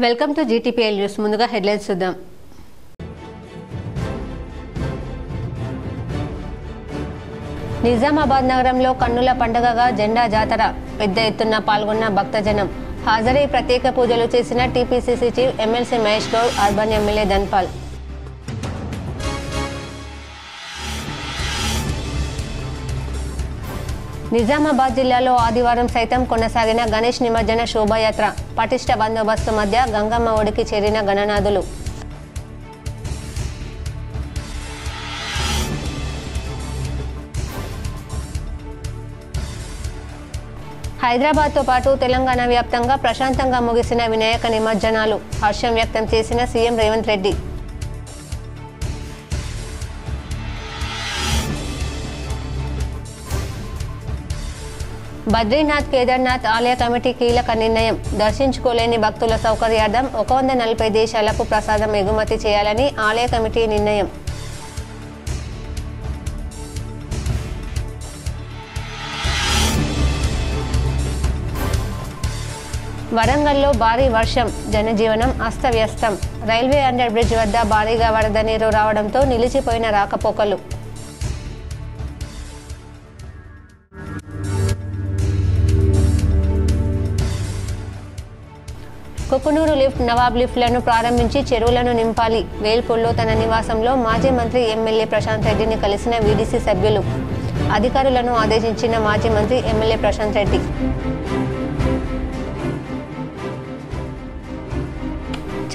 Welcome to GTPL news. ముందుగా headlines చూద్దాం. నిజామాబాద్ నగరంలో కన్నుల పండుగగా జెండా జాతర. పెద్ద ఎత్తున పాల్గొన్న భక్తజనం. హాజరై ప్రత్యేక పూజలు చేసిన TPCC chief MLC Mahesh Goud, urban MLA Dhanpal. Nizamabad జిల్లాలో ఆదివారం సైతం కొనసాగిన గణేష్ నిమజ్జన శోభాయాత్ర. పటిష్ట బందోబస్తు మధ్య గంగమ్మ ఒడికి చేరిన గణనాథులు. హైదరాబాద్తో పాటు తెలంగాణ వ్యాప్తంగా ప్రశాంతంగా ముగిసిన వినాయక నిమజ్జనాలు. హర్షం వ్యక్తం చేసిన సీఎం రేవంత్ రెడ్డి. బద్రీనాథ్, కేదార్నాథ్ ఆలయ కమిటీ కీలక నిర్ణయం. దర్శించుకోలేని భక్తుల సౌకర్యార్థం 140 దేశాలకు ప్రసాదం ఎగుమతి చేయాలని ఆలయ కమిటీ నిర్ణయం. వరంగల్లో భారీ వర్షం, జనజీవనం అస్తవ్యస్తం. రైల్వే అండర్ బ్రిడ్జ్ వద్ద భారీగా వరద నీరు రావడంతో నిలిచిపోయిన రాకపోకలు. కుకునూరు లిఫ్ట్, నవాబ్ లిఫ్ట్లను ప్రారంభించి చెరువులను నింపాలి. వేల్పూర్లో తన నివాసంలో మాజీ మంత్రి ఎమ్మెల్యే ప్రశాంత్ రెడ్డిని కలిసిన వీడీసీ సభ్యులు. అధికారులను ఆదేశించిన మాజీ మంత్రి ఎమ్మెల్యే ప్రశాంత్ రెడ్డి.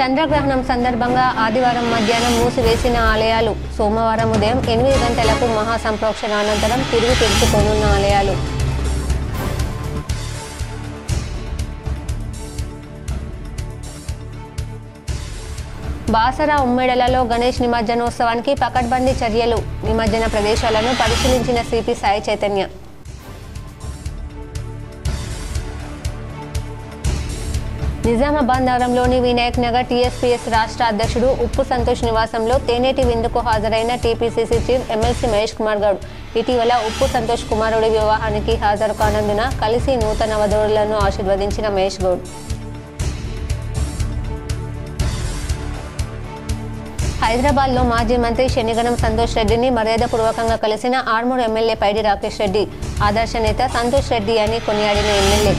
చంద్రగ్రహణం సందర్భంగా ఆదివారం మధ్యాహ్నం మూసివేసిన ఆలయాలు. సోమవారం ఉదయం 8 గంటలకు మహాసంప్రోక్షణ అనంతరం తిరిగి తెరుచుకోనున్న ఆలయాలు. బాసర, ఉమ్మేడలలో గణేష్ నిమజ్జనోత్సవానికి పకడ్బందీ చర్యలు. నిమజ్జన ప్రదేశాలను పరిశీలించిన సిపి సాయి చైతన్య. నిజామాబాద్ నగరంలోని వినాయక్ నగర్ టీఎస్పీఎస్ రాష్ట్ర అధ్యక్షుడు ఉప్పు సంతోష్ నివాసంలో తేనేటి విందుకు హాజరైన TPCC chief MLC Mahesh Kumar Goud. ఇటీవల ఉప్పు సంతోష్ కుమారుడి వివాహానికి హాజరు కానందున కలిసి నూతన వధువులను ఆశీర్వదించిన మహేష్ గౌడ్. హైదరాబాద్లో మాజీ మంత్రి శనిగణం సంతోష్ రెడ్డిని మర్యాదపూర్వకంగా కలిసిన ఆర్మూర్ ఎమ్మెల్యే పైడి రాకేష్ రెడ్డి. ఆదర్శ నేత సంతోష్ రెడ్డి అని కొనియాడిన ఎమ్మెల్యే.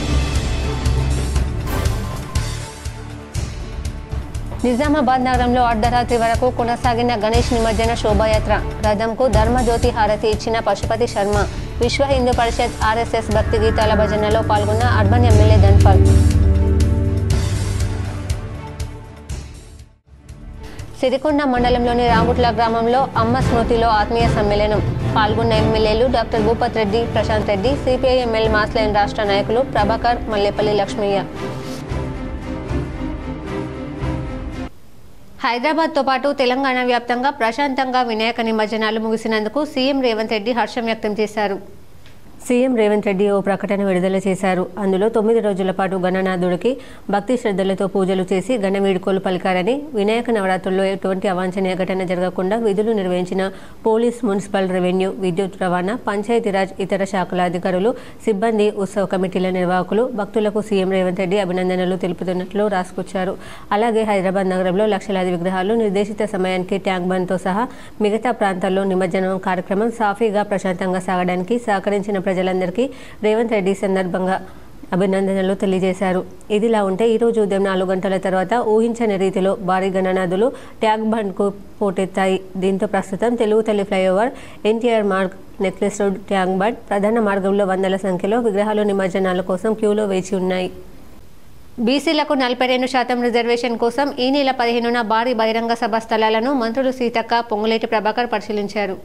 నిజామాబాద్ నగరంలో అర్ధరాత్రి వరకు కొనసాగిన గణేష్ నిమజ్జన శోభాయాత్ర. రథంకు ధర్మజ్యోతి హారతి ఇచ్చిన పశుపతి శర్మ. విశ్వ హిందూ పరిషత్ ఆర్ఎస్ఎస్ భక్తి గీతాల భజనలో పాల్గొన్న అర్బన్ ఎమ్మెల్యే ధన్పాల్. సిరికొండ మండలంలోని రాగుట్ల గ్రామంలో అమ్మ స్మృతిలో ఆత్మీయ సమ్మేళనం. పాల్గొన్న ఎమ్మెల్యేలు doctor Bhupat Reddy, Prashant Reddy, CPIML mass line రాష్ట్ర నాయకులు ప్రభాకర్, మల్లేపల్లి లక్ష్మయ్య. హైదరాబాద్తో పాటు తెలంగాణ వ్యాప్తంగా ప్రశాంతంగా వినాయక నిమజ్జనాలు ముగిసినందుకు సీఎం రేవంత్ రెడ్డి హర్షం వ్యక్తం చేశారు. సీఎం రేవంత్ రెడ్డి ఓ ప్రకటన విడుదల చేశారు. అందులో 9 రోజుల పాటు గణనాథుడికి భక్తి శ్రద్ధలతో పూజలు చేసి ఘన వేడుకలు పలికారని, వినాయక నవరాత్రుల్లో ఎటువంటి అవాంఛనీయ ఘటన జరగకుండా విధులు నిర్వహించిన పోలీస్, మున్సిపల్, రెవెన్యూ, విద్యుత్, రవాణా, పంచాయతీరాజ్, ఇతర శాఖల అధికారులు, సిబ్బంది, ఉత్సవ కమిటీల నిర్వాహకులు, భక్తులకు సీఎం రేవంత్ రెడ్డి అభినందనలు తెలుపుతున్నట్లు రాసుకొచ్చారు. అలాగే హైదరాబాద్ నగరంలో లక్షలాది విగ్రహాలు నిర్దేశిత సమయానికి ట్యాంక్ బండ్తో సహా మిగతా ప్రాంతాల్లో నిమజ్జనం కార్యక్రమం సాఫీగా ప్రశాంతంగా సాగడానికి సహకరించిన ప్రజలందరికీ రేవంత్ రెడ్డి సందర్భంగా అభినందనలు తెలియజేశారు. ఇదిలా ఉంటే ఈరోజు ఉదయం 4 గంటల తర్వాత ఊహించని రీతిలో భారీ గణనాథులు ట్యాంక్ బండ్కు పోటెత్తాయి. దీంతో ప్రస్తుతం తెలుగు తల్లి flyover, NTR Marg, necklace road, tank bund ప్రధాన మార్గంలో వందల సంఖ్యలో విగ్రహాలు నిమజ్జనాల కోసం క్యూలో వేచి ఉన్నాయి. బీసీలకు 42% రిజర్వేషన్ కోసం ఈ నెల 15న భారీ బహిరంగ సభ స్థలాలను మంత్రులు సీతక్క, పొంగులేటి ప్రభాకర్ పరిశీలించారు.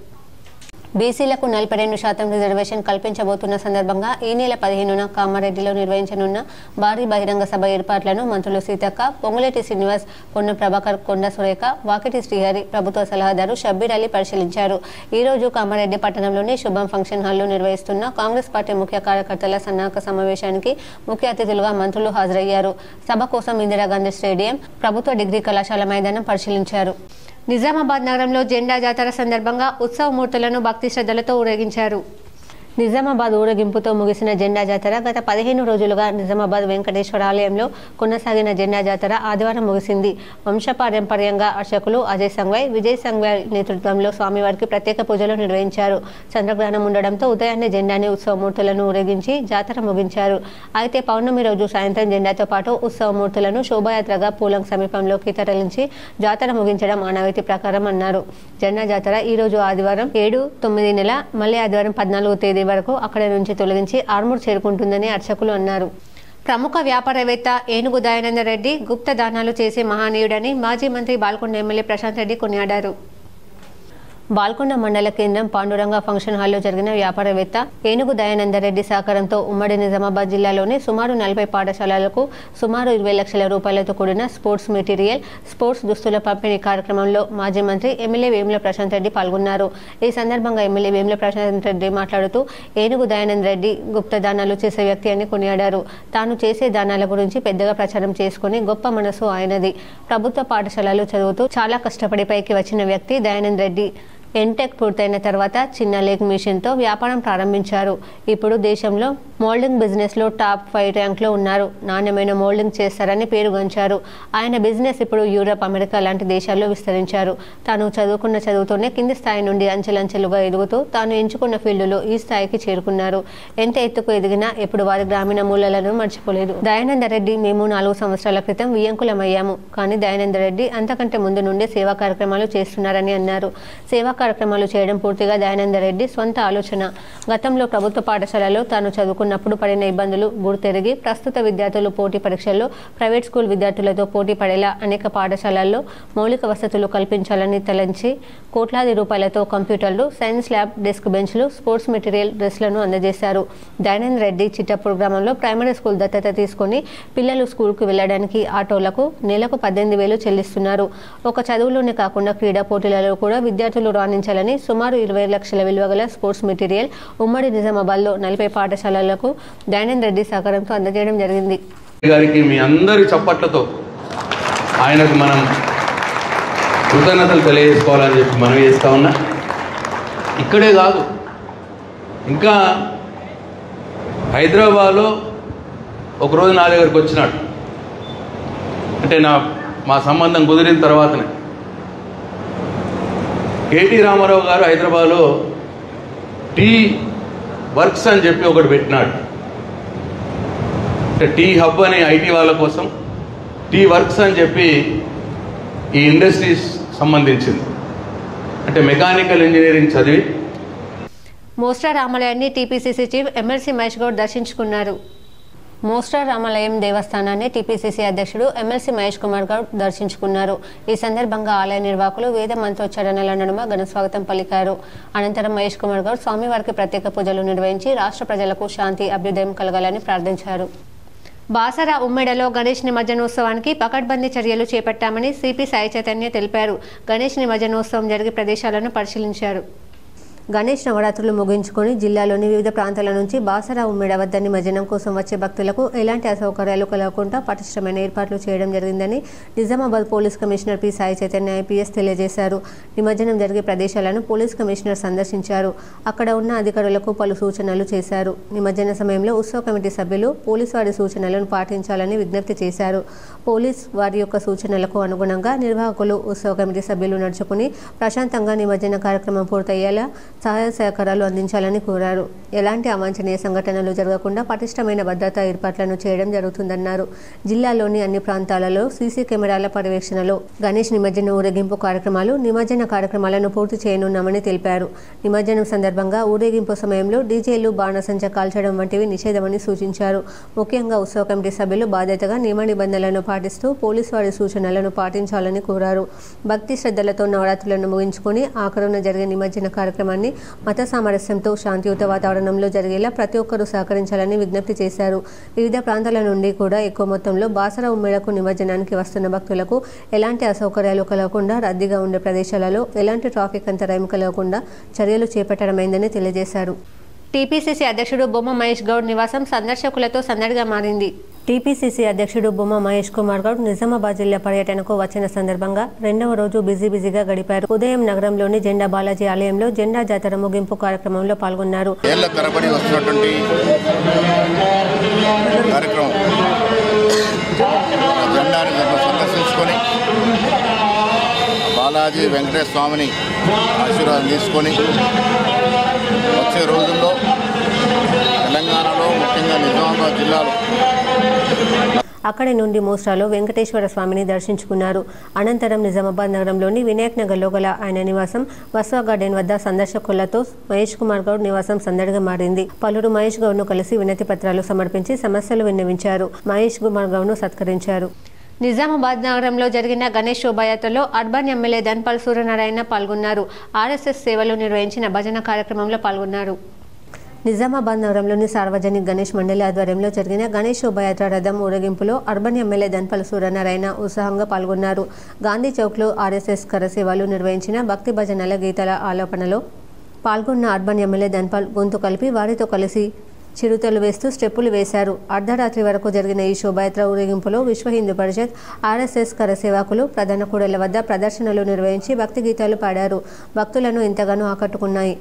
బీసీలకు 42% రిజర్వేషన్ కల్పించబోతున్న సందర్భంగా ఈ నెల 15న కామారెడ్డిలో నిర్వహించనున్న భారీ బహిరంగ సభ ఏర్పాట్లను మంత్రులు సీతక్క, పొంగులేటి శ్రీనివాస్, పొన్నం ప్రభాకర్, కొండ సురేఖ, వాకిటి శ్రీహరి, ప్రభుత్వ సలహాదారు షబ్బీర్ అలీ పరిశీలించారు. ఈ రోజు కామారెడ్డి పట్టణంలోని శుభం ఫంక్షన్ హాల్లో నిర్వహిస్తున్న కాంగ్రెస్ పార్టీ ముఖ్య కార్యకర్తల సన్నాహక సమావేశానికి ముఖ్య అతిథులుగా మంత్రులు హాజరయ్యారు. సభ కోసం ఇందిరాగాంధీ స్టేడియం, ప్రభుత్వ డిగ్రీ కళాశాల మైదానం పరిశీలించారు. నిజామాబాద్ నగరంలో జెండా జాతర సందర్భంగా ఉత్సవ మూర్తులను భక్తి శ్రద్ధలతో ఊరేగించారు. నిజామాబాద్ ఊరేగింపుతో ముగిసిన జెండా జాతర గత 15 రోజులుగా నిజామాబాద్ వెంకటేశ్వర ఆలయంలో కొనసాగిన జెండా జాతర ఆదివారం ముగిసింది. వంశపారంపర్యంగా అర్చకులు అజయ్ సంఘ్వై, విజయ్ సంఘ్వై నేతృత్వంలో స్వామివారికి ప్రత్యేక పూజలు నిర్వహించారు. చంద్రగ్రహణం ఉండడంతో ఉదయాన్నే జెండాని ఉత్సవమూర్తులను ఊరేగించి జాతర ముగించారు. అయితే పౌర్ణమి రోజు సాయంత్రం జెండాతో పాటు ఉత్సవమూర్తులను శోభాయాత్రగా పూలం సమీపంలోకి తరలించి జాతర ముగించడం ఆనవాయితీ ప్రకారం అన్నారు. జెండా జాతర ఈ రోజు ఆదివారం 7-9 నెల మళ్ళీ ఆదివారం 14వ తేదీ వరకు అక్కడి నుంచి తొలగించి ఆర్మూర్ చేరుకుంటుందని అర్చకులు అన్నారు. ప్రముఖ వ్యాపారవేత్త ఏనుగు దయానంద రెడ్డి గుప్త దానాలు చేసే మహనీయుడని మాజీ మంత్రి బాల్కొండ ఎమ్మెల్యే ప్రశాంత్ రెడ్డి కొనియాడారు. బాల్కొండ మండల కేంద్రం పాండురంగ ఫంక్షన్ హాల్లో జరిగిన వ్యాపారవేత్త ఏనుగు దయానంద రెడ్డి సహకారంతో ఉమ్మడి నిజామాబాద్ జిల్లాలోని సుమారు 40 పాఠశాలలకు సుమారు 20 లక్షల రూపాయలతో కూడిన స్పోర్ట్స్ మెటీరియల్, స్పోర్ట్స్ దుస్తుల పంపిణీ కార్యక్రమంలో మాజీ మంత్రి ఎమ్మెల్యే వేముల ప్రశాంత్ రెడ్డి పాల్గొన్నారు. ఈ సందర్భంగా ఎమ్మెల్యే వేముల ప్రశాంత్ రెడ్డి మాట్లాడుతూ ఏనుగు దయానంద రెడ్డి గుప్త దానాలు చేసే వ్యక్తి అని కొనియాడారు. తాను చేసే దానాల గురించి పెద్దగా ప్రచారం చేసుకుని గొప్ప మనసు ఆయనది. ప్రభుత్వ పాఠశాలలు చదువుతూ చాలా కష్టపడి పైకి వచ్చిన వ్యక్తి దయానంద రెడ్డి. ఎంటెక్ పూర్తయిన తర్వాత చిన్న లేక్ మిషన్తో వ్యాపారం ప్రారంభించారు. ఇప్పుడు దేశంలో మోల్డింగ్ బిజినెస్లో టాప్ 5 ర్యాంక్లో ఉన్నారు. నాణ్యమైన మోల్డింగ్ చేస్తారని పేరుగాంచారు. ఆయన బిజినెస్ ఇప్పుడు యూరప్, అమెరికా లాంటి దేశాల్లో విస్తరించారు. తాను చదువుకున్న చదువుతోనే కింది స్థాయి నుండి అంచెలంచెలుగా ఎదుగుతూ తాను ఎంచుకున్న ఫీల్డ్లో ఈ స్థాయికి చేరుకున్నారు. ఎంత ఎత్తుకు ఎదిగినా ఎప్పుడు వారి గ్రామీణ మూలాలను మర్చిపోలేదు. దయానంద రెడ్డి మేము 4 సంవత్సరాల క్రితం వియ్యంకులమయ్యాము. కానీ దయానంద రెడ్డి అంతకంటే ముందు నుండే సేవా కార్యక్రమాలు చేస్తున్నారని అన్నారు. సేవా కార్యక్రమాలు చేయడం పూర్తిగా దయానంద రెడ్డి స్వంత ఆలోచన. గతంలో ప్రభుత్వ పాఠశాలలో తాను చదువుకున్నప్పుడు పడిన ఇబ్బందులు గుర్తెరిగి ప్రస్తుత విద్యార్థులు పోటీ పరీక్షల్లో ప్రైవేట్ స్కూల్ విద్యార్థులతో పోటీ పడేలా అనేక పాఠశాలల్లో మౌలిక వసతులు కల్పించాలని తలంచి కోట్లాది రూపాయలతో కంప్యూటర్లు, సైన్స్ ల్యాబ్, డెస్క్ బెంచ్లు, స్పోర్ట్స్ మెటీరియల్, డ్రెస్లను అందజేశారు. దయానంద రెడ్డి చిట్టపూర్ గ్రామంలో ప్రైమరీ స్కూల్ దత్తత తీసుకుని పిల్లలు స్కూల్కు వెళ్లడానికి ఆటోలకు నెలకు 18,000 చెల్లిస్తున్నారు. ఒక చదువులోనే కాకుండా క్రీడా పోటీలలో కూడా విద్యార్థులు రాణించాలని సుమారు 20 లక్షల విలువ గల స్పోర్ట్స్ మెటీరియల్ ఉమ్మడి నిజామాబాద్లో 40 పాఠశాలలకు దయానంద రెడ్డి సహకారంతో అందజేయడం జరిగింది. గారికి మీ అందరి చప్పట్లతో ఆయనకు మనం కృతజ్ఞతలు తెలియజేసుకోవాలని చెప్పి మనం చేస్తా ఉన్నా. ఇక్కడే కాదు, ఇంకా హైదరాబాద్లో ఒకరోజు నా దగ్గరికి వచ్చినాడు. అంటే మా సంబంధం కుదిరిన తర్వాతనే కేటీ రామారావు గారు హైదరాబాద్లో టీ వర్క్స్ అని చెప్పి ఒకటి పెట్టినాడు. అంటే టీ హబ్ అని ఐటీ వాళ్ళ కోసం టీ వర్క్స్ అని చెప్పి ఈ ఇండస్ట్రీస్ సంబంధించింది. అంటే మెకానికల్ ఇంజనీరింగ్ చదివి మోస్టా రామాలయాన్ని TPCC chief MLC Mahesh Goud దర్శించుకున్నారు. మోస్టా రామాలయం దేవస్థానాన్ని టీపీసీసీ అధ్యక్షుడు ఎమ్మెల్సీ మహేష్ కుమార్ గౌడ్ దర్శించుకున్నారు. ఈ సందర్భంగా ఆలయ నిర్వాహకులు వేద మంత్రోచ్చారణల నడుమ ఘన స్వాగతం పలికారు. అనంతరం మహేష్ కుమార్ గౌడ్ స్వామివారికి ప్రత్యేక పూజలు నిర్వహించి రాష్ట్ర ప్రజలకు శాంతి, అభ్యుదయం కలగాలని ప్రార్థించారు. బాసర ఉమ్మెడలో గణేష్ నిమజ్జనోత్సవానికి పకడ్బందీ చర్యలు చేపట్టామని సిపి సాయి చైతన్య తెలిపారు. గణేష్ నిమజ్జనోత్సవం జరిగే ప్రదేశాలను పరిశీలించారు. గణేష్ నవరాత్రులు ముగించుకొని జిల్లాలోని వివిధ ప్రాంతాల నుంచి బాసర ఉమ్మెడ వద్ద నిమజ్జనం కోసం వచ్చే భక్తులకు ఎలాంటి అసౌకర్యాలు కలగకుండా పటిష్టమైన ఏర్పాట్లు చేయడం జరిగిందని Nizamabad police commissioner P Sai Chaitanya IPS తెలియజేశారు. నిమజ్జనం జరిగే ప్రదేశాలను పోలీస్ కమిషనర్ సందర్శించారు. అక్కడ ఉన్న అధికారులకు పలు సూచనలు చేశారు. నిమజ్జన సమయంలో ఉత్సవ కమిటీ సభ్యులు పోలీసు వారి సూచనలను పాటించాలని విజ్ఞప్తి చేశారు. పోలీస్ వారి యొక్క సూచనలకు అనుగుణంగా నిర్వాహకులు, ఉత్సవ కమిటీ సభ్యులు నడుచుకుని ప్రశాంతంగా నిమజ్జన కార్యక్రమం పూర్తయ్యేలా సహాయ సహకారాలు అందించాలని కోరారు. ఎలాంటి అవాంఛనీయ సంఘటనలు జరగకుండా పటిష్టమైన భద్రతా ఏర్పాట్లను చేయడం జరుగుతుందన్నారు. జిల్లాలోని అన్ని ప్రాంతాలలో సీసీ కెమెరాల పర్యవేక్షణలో గణేష్ నిమజ్జన ఊరేగింపు కార్యక్రమాలు, నిమజ్జన కార్యక్రమాలను పూర్తి చేయనున్నామని తెలిపారు. నిమజ్జనం సందర్భంగా ఊరేగింపు సమయంలో డీజేలు, బాణసంచ కాల్చడం వంటివి నిషేధమని సూచించారు. ముఖ్యంగా ఉత్సవ కమిటీ సభ్యులు బాధ్యతగా నియమ నిబంధనలను పాటిస్తూ పోలీసు వారి సూచనలను పాటించాలని కోరారు. భక్తి శ్రద్ధలతో నవరాత్రులను ముగించుకుని ఆఖరున జరిగే నిమజ్జన కార్యక్రమాన్ని మత సామరస్యంతో శాంతియుత వాతావరణంలో జరిగేలా ప్రతి ఒక్కరూ సహకరించాలని విజ్ఞప్తి చేశారు. వివిధ ప్రాంతాల నుండి కూడా ఎక్కువ మొత్తంలో బాసర ఉమ్మెడకు నిమజ్జనానికి వస్తున్న భక్తులకు ఎలాంటి అసౌకర్యాలు కలగకుండా రద్దీగా ఉండే ప్రదేశాలలో ఎలాంటి ట్రాఫిక్ అంతరాయం కలగకుండా చర్యలు చేపట్టడమైందని తెలియజేశారు. టీపీసీసీ అధ్యక్షుడు బొమ్మ మహేష్ గౌడ్ నివాసం సందర్శకులతో సందడిగా మారింది. టీపీసీసీ అధ్యక్షుడు బొమ్మ మహేష్ కుమార్ గౌడ్ నిజామాబాద్ జిల్లా పర్యటనకు వచ్చిన సందర్భంగా రెండవ రోజు బిజీగా గడిపారు. ఉదయం నగరంలోని జెండా బాలాజీ ఆలయంలో జెండా జాతర ముగింపు కార్యక్రమంలో పాల్గొన్నారు. బాలాజీ వెంకటేశ్వర స్వామిని ఆశీర్వాదం తీసుకొని వచ్చే రోజుల్లో తెలంగాణలో ముఖ్యంగా నిజామాబాద్ జిల్లాలో అక్కడి నుండి మోస్రాలో వెంకటేశ్వర స్వామిని దర్శించుకున్నారు. అనంతరం నిజామాబాద్ నగరంలోని వినాయక్ నగర్లో గల ఆయన నివాసం వస్వా గార్డెన్ వద్ద సందర్శకులతో మహేష్ కుమార్ గౌడ్ నివాసం సందడిగా మారింది. పలువురు మహేష్ గౌడ్ ను కలిసి వినతి పత్రాలు సమర్పించి సమస్యలు విన్నవించారు. మహేష్ కుమార్ గౌడ్ ను సత్కరించారు. నిజామాబాద్ నగరంలో జరిగిన గణేష్ శోభాయాత్రలో అర్బన్ ఎమ్మెల్యే ధన్పాల్ సూర్యనారాయణ పాల్గొన్నారు. ఆర్ఎస్ఎస్ సేవలు నిర్వహించిన భజన కార్యక్రమంలో పాల్గొన్నారు. నిజామాబాద్ నగరంలోని సార్వజనిక గణేష్ మండలి ఆధ్వర్యంలో జరిగిన గణేష్ శోభాయాత్ర రథం ఊరేగింపులో అర్బన్ ఎమ్మెల్యే ధన్పాల్ సూర్యనారాయణ ఉత్సాహంగా పాల్గొన్నారు. గాంధీ చౌక్లో ఆర్ఎస్ఎస్ కరసేవలు నిర్వహించిన భక్తి భజనల గీతాల ఆలాపనలో పాల్గొన్న అర్బన్ ఎమ్మెల్యే ధన్పాల్ గొంతు కలిపి వారితో కలిసి చిరుతలు వేస్తూ స్టెప్పులు వేశారు. అర్ధరాత్రి వరకు జరిగిన ఈ శోభాయాత్ర ఊరేగింపులో విశ్వ హిందూ పరిషత్, ఆర్ఎస్ఎస్ కరసేవకులు ప్రధాన కూడళ్ల వద్ద ప్రదర్శనలు నిర్వహించి భక్తి గీతాలు పాడారు. భక్తులను ఎంతగానో ఆకట్టుకున్నాయి.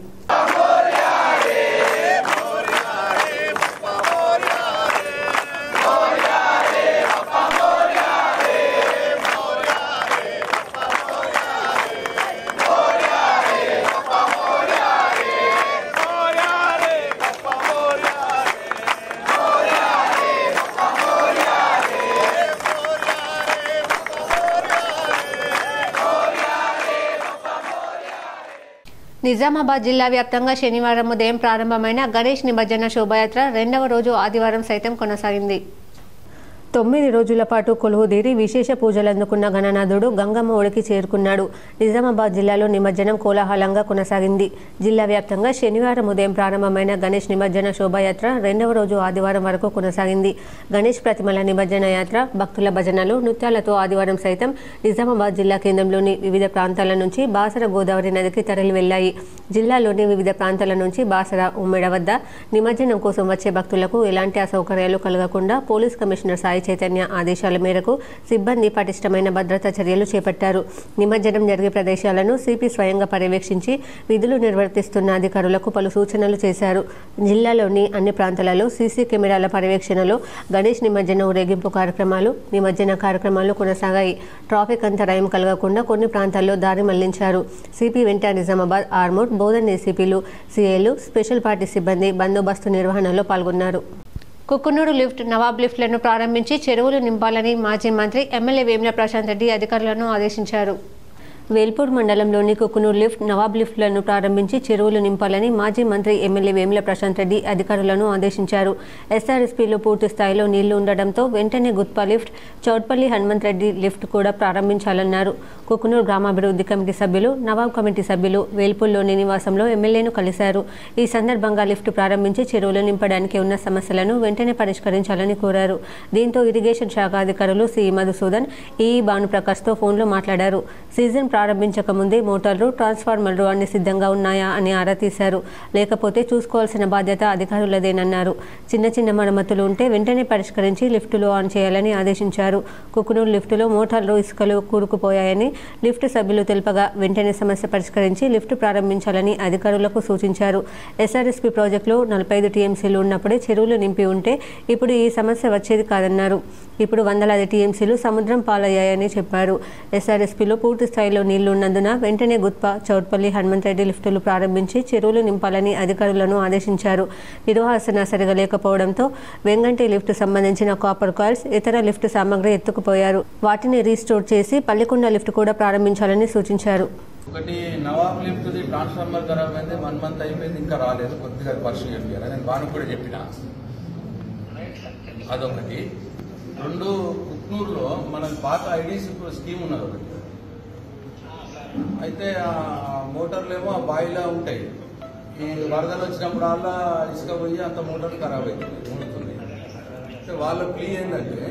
నిజామాబాద్ జిల్లా వ్యాప్తంగా శనివారం ఉదయం ప్రారంభమైన గణేష్ నిమజ్జన శోభాయాత్ర రెండవ రోజు ఆదివారం సైతం కొనసాగింది. 9 రోజుల పాటు కొలువుదీరి విశేష పూజలు అందుకున్న గణనాథుడు గంగమ్మ ఒడికి చేరుకున్నాడు. నిజామాబాద్ జిల్లాలో నిమజ్జనం కోలాహలంగా కొనసాగింది. జిల్లా వ్యాప్తంగా శనివారం ఉదయం ప్రారంభమైన గణేష్ నిమజ్జన శోభాయాత్ర రెండవ రోజు ఆదివారం వరకు కొనసాగింది. గణేష్ ప్రతిమల నిమజ్జన యాత్ర, భక్తుల భజనలు, నృత్యాలతో ఆదివారం సైతం నిజామాబాద్ జిల్లా కేంద్రంలోని వివిధ ప్రాంతాల నుంచి బాసర గోదావరి నదికి తరలి వెళ్లాయి. జిల్లాలోని వివిధ ప్రాంతాల నుంచి బాసర, ఉమ్మెడ వద్ద నిమజ్జనం కోసం వచ్చే భక్తులకు ఎలాంటి అసౌకర్యాలు కలగకుండా పోలీస్ కమిషనర్ సాయి చైతన్య ఆదేశాల మేరకు సిబ్బంది పటిష్టమైన భద్రతా చర్యలు చేపట్టారు. నిమజ్జనం జరిగే ప్రదేశాలను సిపి స్వయంగా పర్యవేక్షించి విధులు నిర్వర్తిస్తున్న అధికారులకు పలు సూచనలు చేశారు. జిల్లాలోని అన్ని ప్రాంతాలలో సీసీ కెమెరాల పర్యవేక్షణలో గణేష్ నిమజ్జన ఊరేగింపు కార్యక్రమాలు, నిమజ్జన కార్యక్రమాలు కొనసాగాయి. ట్రాఫిక్ అంతరాయం కలగకుండా కొన్ని ప్రాంతాల్లో దారి మళ్లించారు. సిపి వెంట నిజామాబాద్, ఆర్మూర్, బోధన్ ఏసీపీలు, సిఐలు, స్పెషల్ పార్టీ సిబ్బంది బందోబస్తు నిర్వహణలో పాల్గొన్నారు. కుక్కునూరు లిఫ్ట్, నవాబ్ లిఫ్ట్లను ప్రారంభించి చెరువులు నింపాలని మాజీ మంత్రి ఎమ్మెల్యే వేముల ప్రశాంత్ రెడ్డి అధికారులను ఆదేశించారు. వేల్పూర్ మండలంలోని కుక్కునూరు లిఫ్ట్, నవాబ్ లిఫ్ట్లను ప్రారంభించి చెరువులు నింపాలని మాజీ మంత్రి ఎమ్మెల్యే వేముల ప్రశాంత్ రెడ్డి అధికారులను ఆదేశించారు. ఎస్ఆర్ఎస్పీలో పూర్తి స్థాయిలో నీళ్లు ఉండడంతో వెంటనే గుత్పా లిఫ్ట్, చౌట్పల్లి హనుమంత్ రెడ్డి లిఫ్ట్ కూడా ప్రారంభించాలన్నారు. కుక్కునూరు గ్రామాభివృద్ధి కమిటీ సభ్యులు, నవాబ్ కమిటీ సభ్యులు వేల్పూర్లోని నివాసంలో ఎమ్మెల్యేను కలిశారు. ఈ సందర్భంగా లిఫ్ట్ ప్రారంభించి చెరువులు నింపడానికి ఉన్న సమస్యలను వెంటనే పరిష్కరించాలని కోరారు. దీంతో ఇరిగేషన్ శాఖ అధికారులు సి మధుసూదన్, ఈఈ భానుప్రకాష్తో ఫోన్లో మాట్లాడారు. సీజన్ ప్రారంభించక ముందే మోటార్లు, ట్రాన్స్ఫార్మర్లు అన్ని సిద్ధంగా ఉన్నాయా అని ఆరా తీశారు. లేకపోతే చూసుకోవాల్సిన బాధ్యత అధికారులదేనన్నారు. చిన్న మరమ్మతులు ఉంటే వెంటనే పరిష్కరించి లిఫ్టులు ఆన్ చేయాలని ఆదేశించారు. కుక్కునూరు లిఫ్టులో మోటార్లు, ఇసుకలు కూరుకుపోయాయని లిఫ్ట్ సభ్యులు తెలుపగా వెంటనే సమస్య పరిష్కరించి లిఫ్ట్ ప్రారంభించాలని అధికారులకు సూచించారు. ఎస్ఆర్ఎస్పీ ప్రాజెక్టులో 45 టీఎంసీలు ఉన్నప్పుడే చెరువులు నింపి ఉంటే ఇప్పుడు ఈ సమస్య వచ్చేది కాదన్నారు. ఇప్పుడు వందలాది టీఎంసీలు సముద్రం పాలయ్యాయని చెప్పారు. ఎస్ఆర్ఎస్పీలో పూర్తి స్థాయిలో నీళ్లు ఉన్నందున వెంటనే గుత్పా, చౌట్పల్లి హనుమంత్ రెడ్డి లిఫ్టులు ప్రారంభించి చెరువులు నింపాలని అధికారులను ఆదేశించారు. నిర్వహణ సరిగా లేకపోవడంతో వెంగంటి లిఫ్ట్ సంబంధించిన కాపర్ కాయిల్స్, ఇతర లిఫ్ట్ సామాగ్రి ఎత్తుకుపోయారు. వాటిని రీస్టోర్ చేసి పల్లికొండ లిఫ్ట్ కూడా ప్రారంభించాలని సూచించారు. ఒకటి నవాబ్ లిఫ్ట్ ట్రాన్స్ఫార్మర్ ఖరాబ్ అయింది, 1 month అయిపోయింది, ఇంకా రాలేదు. కొద్దిగా పరిస్థితి చెప్పారు, నేను బాను కూడా చెప్పిన. అదొకటి. 2, కుక్నూరులో మన పాత ఐడీసీ స్కీమ్ ఉన్నది ఒకటి. అయితే ఆ మోటార్లు ఆ బాయిలా ఉంటాయి. ఈ వరదలు వచ్చినప్పుడు అలా ఇసుక పోయి అంత మోటార్లు ఖరాబ్ అవుతుంది, ఉండుతుంది. అయితే వాళ్ళ ప్లీ ఏంటంటే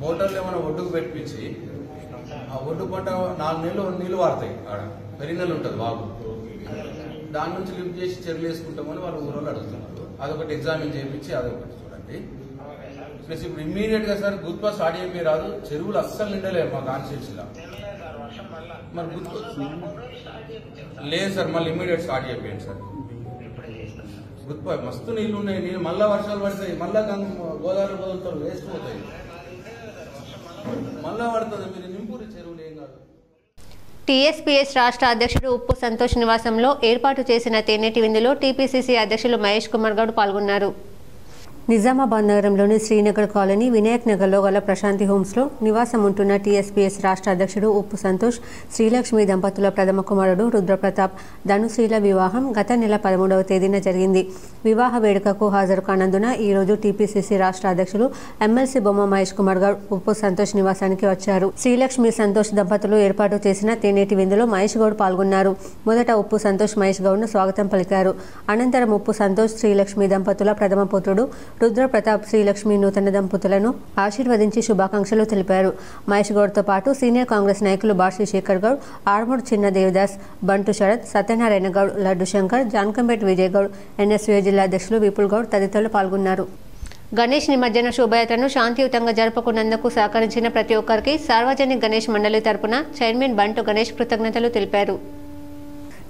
మోటార్లు ఏమైనా ఒడ్డుకు పెట్టించి ఆ ఒడ్డు పంట 4 నెలలు నీళ్లు వాడతాయి. ఆడ పెరిగినెలు ఉంటుంది బాగు, దాని నుంచి లిఫ్ట్ చేసి చెరువులు వేసుకుంటామని వాళ్ళు ఊరోళ్ళు అడుగుతున్నారు. అదొకటి ఎగ్జామిన్ చేయించి అదొకటి చూడండి. ఒకటి ప్లస్ ఇప్పుడు ఇమ్మీడియట్గా సార్ గుత్పా స్టార్ట్ చేయమే రాదు, చెరువులు అస్సలు నిండలేదు మా కాన్స్టిట్యూన్సీలో. మరి లేదు సార్, మళ్ళీ ఇమ్మీడియట్ స్టార్ట్ చేయండి సార్. గుత్పా మస్తు నీళ్ళు ఉన్నాయి, నీళ్ళు మళ్ళా వర్షాలు పడతాయి, మళ్ళా గోదావరి వదులుతారు, వేస్ట్ పోతాయి, మళ్ళా పడుతుంది. మీరు నింపూరి చెరువులు ఏం కాదు. టీఎస్పీఎస్ రాష్ట్ర అధ్యక్షుడు ఉప్పు సంతోష్ నివాసంలో ఏర్పాటు చేసిన తేనేటి విందులో టీపీసీసీ అధ్యక్షులు మహేష్ కుమార్ గౌడ్ పాల్గొన్నారు. నిజామాబాద్ నగరంలోని శ్రీనగర్ కాలనీ వినాయక్ నగర్లో గల ప్రశాంతి హోమ్స్లో నివాసం ఉంటున్న టీఎస్పీఎస్ రాష్ట్ర అధ్యక్షుడు ఉప్పు సంతోష్, శ్రీలక్ష్మి దంపతుల ప్రథమ కుమారుడు రుద్రప్రతాప్ ధనుశ్రీల వివాహం గత నెల 13వ తేదీన జరిగింది. వివాహ వేడుకకు హాజరు కానందున ఈరోజు టీపీసీసీ రాష్ట్ర అధ్యక్షులు ఎమ్మెల్సీ బొమ్మ మహేష్ కుమార్ గౌడ్ ఉప్పు సంతోష్ నివాసానికి వచ్చారు. శ్రీలక్ష్మి సంతోష్ దంపతులు ఏర్పాటు చేసిన తేనేటి విందులో మహేష్ గౌడ్ పాల్గొన్నారు. మొదట ఉప్పు సంతోష్ మహేష్ గౌడ్ను స్వాగతం పలికారు. అనంతరం ఉప్పు సంతోష్, శ్రీలక్ష్మి దంపతుల ప్రథమ పుత్రుడు రుద్రప్రతాప్, శ్రీలక్ష్మి నూతన దంపతులను ఆశీర్వదించి శుభాకాంక్షలు తెలిపారు. మహేష్ గౌడ్తో పాటు సీనియర్ కాంగ్రెస్ నాయకులు బాషి శేఖర్ గౌడ్, ఆర్మూర్ చిన్న దేవదాస్, బంటు శరత్, సత్యనారాయణ గౌడ్, లడ్డు శంకర్, జాన్కంపేట్ విజయ్ గౌడ్, ఎన్ఎస్వే జిల్లా అధ్యక్షులు విపుల్ గౌడ్ తదితరులు పాల్గొన్నారు. గణేష్ నిమజ్జన శోభయాత్రను శాంతియుతంగా జరుపుకున్నందుకు సహకరించిన ప్రతి ఒక్కరికి సార్వజనిక గణేష్ మండలి తరపున చైర్మన్ బంటు గణేష్ కృతజ్ఞతలు తెలిపారు.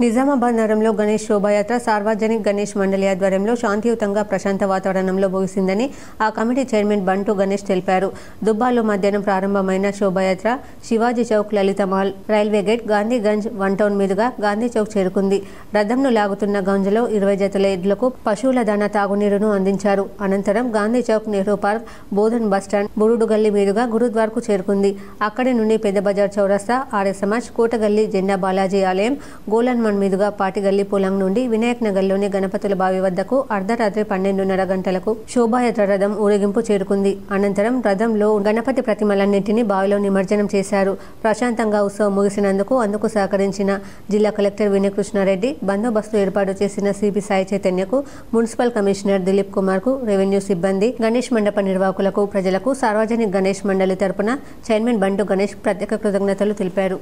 నిజామాబాద్ నగరంలో గణేష్ శోభాయాత్ర సార్వజనిక గణేష్ మండలి ఆధ్వర్యంలో శాంతియుతంగా ప్రశాంత వాతావరణంలో ముగిసిందని ఆ కమిటీ చైర్మన్ బంటు గణేష్ తెలిపారు. దుబ్బాలో మధ్యాహ్నం ప్రారంభమైన శోభాయాత్ర Shivaji Chowk, Lalitha Mahal, railway gate, Gandhiganj, one town మీదుగా గాంధీ చౌక్ చేరుకుంది. రథంను లాగుతున్న గంజలో 20 జతల ఎడ్లకు పశువుల దాన తాగునీరును అందించారు. అనంతరం గాంధీ చౌక్, నెహ్రూ పార్క్, బోధన్ బస్టాండ్, బురుడు గల్లీ మీదుగా గురుద్వార్కు చేరుకుంది. అక్కడి నుండి పెద్ద బజార్ చౌరస్తా, ఆర్య సమాజ్, కోటగల్లి, జెండా బాలాజీ ఆలయం, గోలన్ మీదుగా పాటిగల్లి పొలం నుండి వినాయక్ నగర్లోని గణపతుల బావి వద్దకు అర్ధరాత్రి 12:30 గంటలకు శోభాయాత్ర రథం ఊరేగింపు చేరుకుంది. అనంతరం రథంలో గణపతి ప్రతిమలన్నింటినీ బావిలో నిమజ్జనం చేశారు. ప్రశాంతంగా ఉత్సవం ముగిసినందుకు అందుకు సహకరించిన జిల్లా కలెక్టర్ వినయ్ కృష్ణారెడ్డి, బందోబస్తు ఏర్పాటు చేసిన సిపి సాయి చైతన్యకు, మున్సిపల్ కమిషనర్ దిలీప్ కుమార్ కు, రెవెన్యూ సిబ్బంది, గణేష్ మండప నిర్వాహకులకు, ప్రజలకు సార్వజనిక గణేష్ మండలి తరపున చైర్మన్ బంటు గణేష్ ప్రత్యేక కృతజ్ఞతలు తెలిపారు.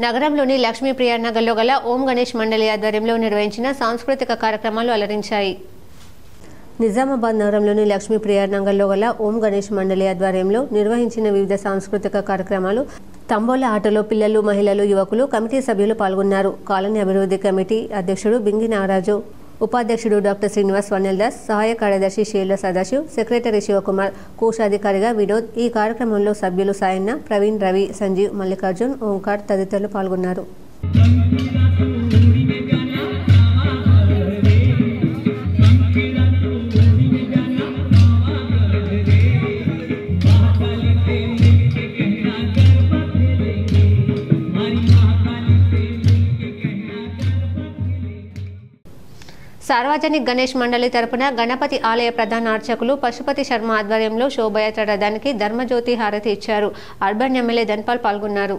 నగరంలోని లక్ష్మీప్రియ నగర్లో గల ఓం గణేష్ మండలి ఆధ్వర్యంలో నిర్వహించిన సాంస్కృతిక కార్యక్రమాలు అలరించాయి. నిజామాబాద్ నగరంలోని లక్ష్మీప్రియ నగర్లో గల ఓం గణేష్ మండలి ఆధ్వర్యంలో నిర్వహించిన వివిధ సాంస్కృతిక కార్యక్రమాలు తంబోలా ఆటలో పిల్లలు, మహిళలు, యువకులు, కమిటీ సభ్యులు పాల్గొన్నారు. కాలనీ అభివృద్ధి కమిటీ అధ్యక్షుడు బింగి నాగరాజు, ఉపాధ్యక్షుడు డాక్టర్ శ్రీనివాస్ వన్నెల్దాస్, సహాయ కార్యదర్శి షేర్ల సదాశివ్, సెక్రటరీ శివకుమార్, కోశాధికారిగా వినోద్. ఈ కార్యక్రమంలో సభ్యులు సాయన్న, ప్రవీణ్, రవి, సంజీవ్, మల్లికార్జున్, ఓంకార్ తదితరులు పాల్గొన్నారు. సార్వజనిక గణేష్ మండలి తరపున గణపతి ఆలయ ప్రధాన అర్చకులు పశుపతి శర్మ ఆధ్వర్యంలో శోభయాత్ర రథానికి ధర్మజ్యోతి హారతి ఇచ్చారు. అర్బన్ ఎమ్మెల్యే ధన్పాల్ పాల్గొన్నారు.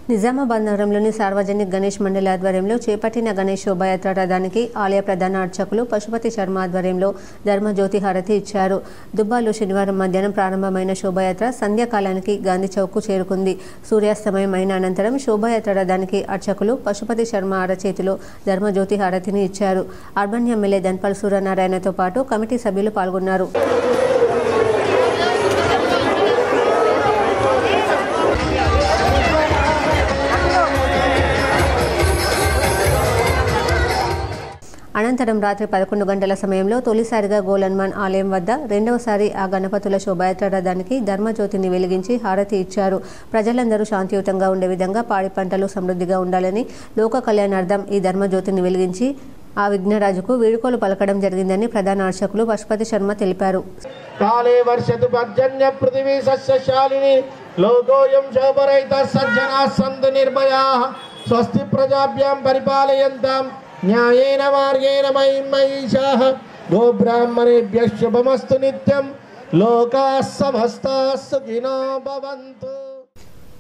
నిజామాబాద్ నగరంలోని సార్వజనిక గణేష్ మండలి ఆధ్వర్యంలో చేపట్టిన గణేష్ శోభాయాత్ర రథానికి ఆలయ ప్రధాన అర్చకులు పశుపతి శర్మ ఆధ్వర్యంలో ధర్మజ్యోతి హారతి ఇచ్చారు. దుబ్బాలో శనివారం మధ్యాహ్నం ప్రారంభమైన శోభాయాత్ర సంధ్యాకాలానికి గాంధీ చౌక్కు చేరుకుంది. సూర్యాస్తమయం అయిన అనంతరం శోభాయాత్ర రథానికి అర్చకులు పశుపతి శర్మ అరచేతిలో ధర్మజ్యోతి హారతిని ఇచ్చారు. అర్బన్ ఎమ్మెల్యే ధన్పాల్ సూర్యనారాయణతో పాటు కమిటీ సభ్యులు పాల్గొన్నారు. అనంతరం రాత్రి 11 గంటల సమయంలో తొలిసారిగా గోలన్మాన్ ఆలయం వద్ద, రెండవసారి ఆ గణపతుల శోభాయాత్ర రథానికి ధర్మజ్యోతిని వెలిగించి హారతి ఇచ్చారు. ప్రజలందరూ శాంతియుతంగా ఉండే విధంగా పాడి పంటలు సమృద్ధిగా ఉండాలని లోక కళ్యాణార్థం ఈ ధర్మజ్యోతిని వెలిగించి ఆ విఘ్నరాజుకు వీడుకోలు పలకడం జరిగిందని ప్రధాన అర్చకులు పశుపతి శర్మ తెలిపారు. కాలే వర్షతు పర్జన్య పృథివీ సస్యశాలిని లోకోయం శోభరహిత సజ్జనా సంతు నిర్భయాః స్వస్తి ప్రజాభ్యాం పరిపాలయంతాం న్యాయేన మార్గేణ మహిమహీషాః గోబ్రాహ్మణేభ్యః శుభమస్తు నిత్యం లోకాః సమస్తాః సుఖినో భవంతు.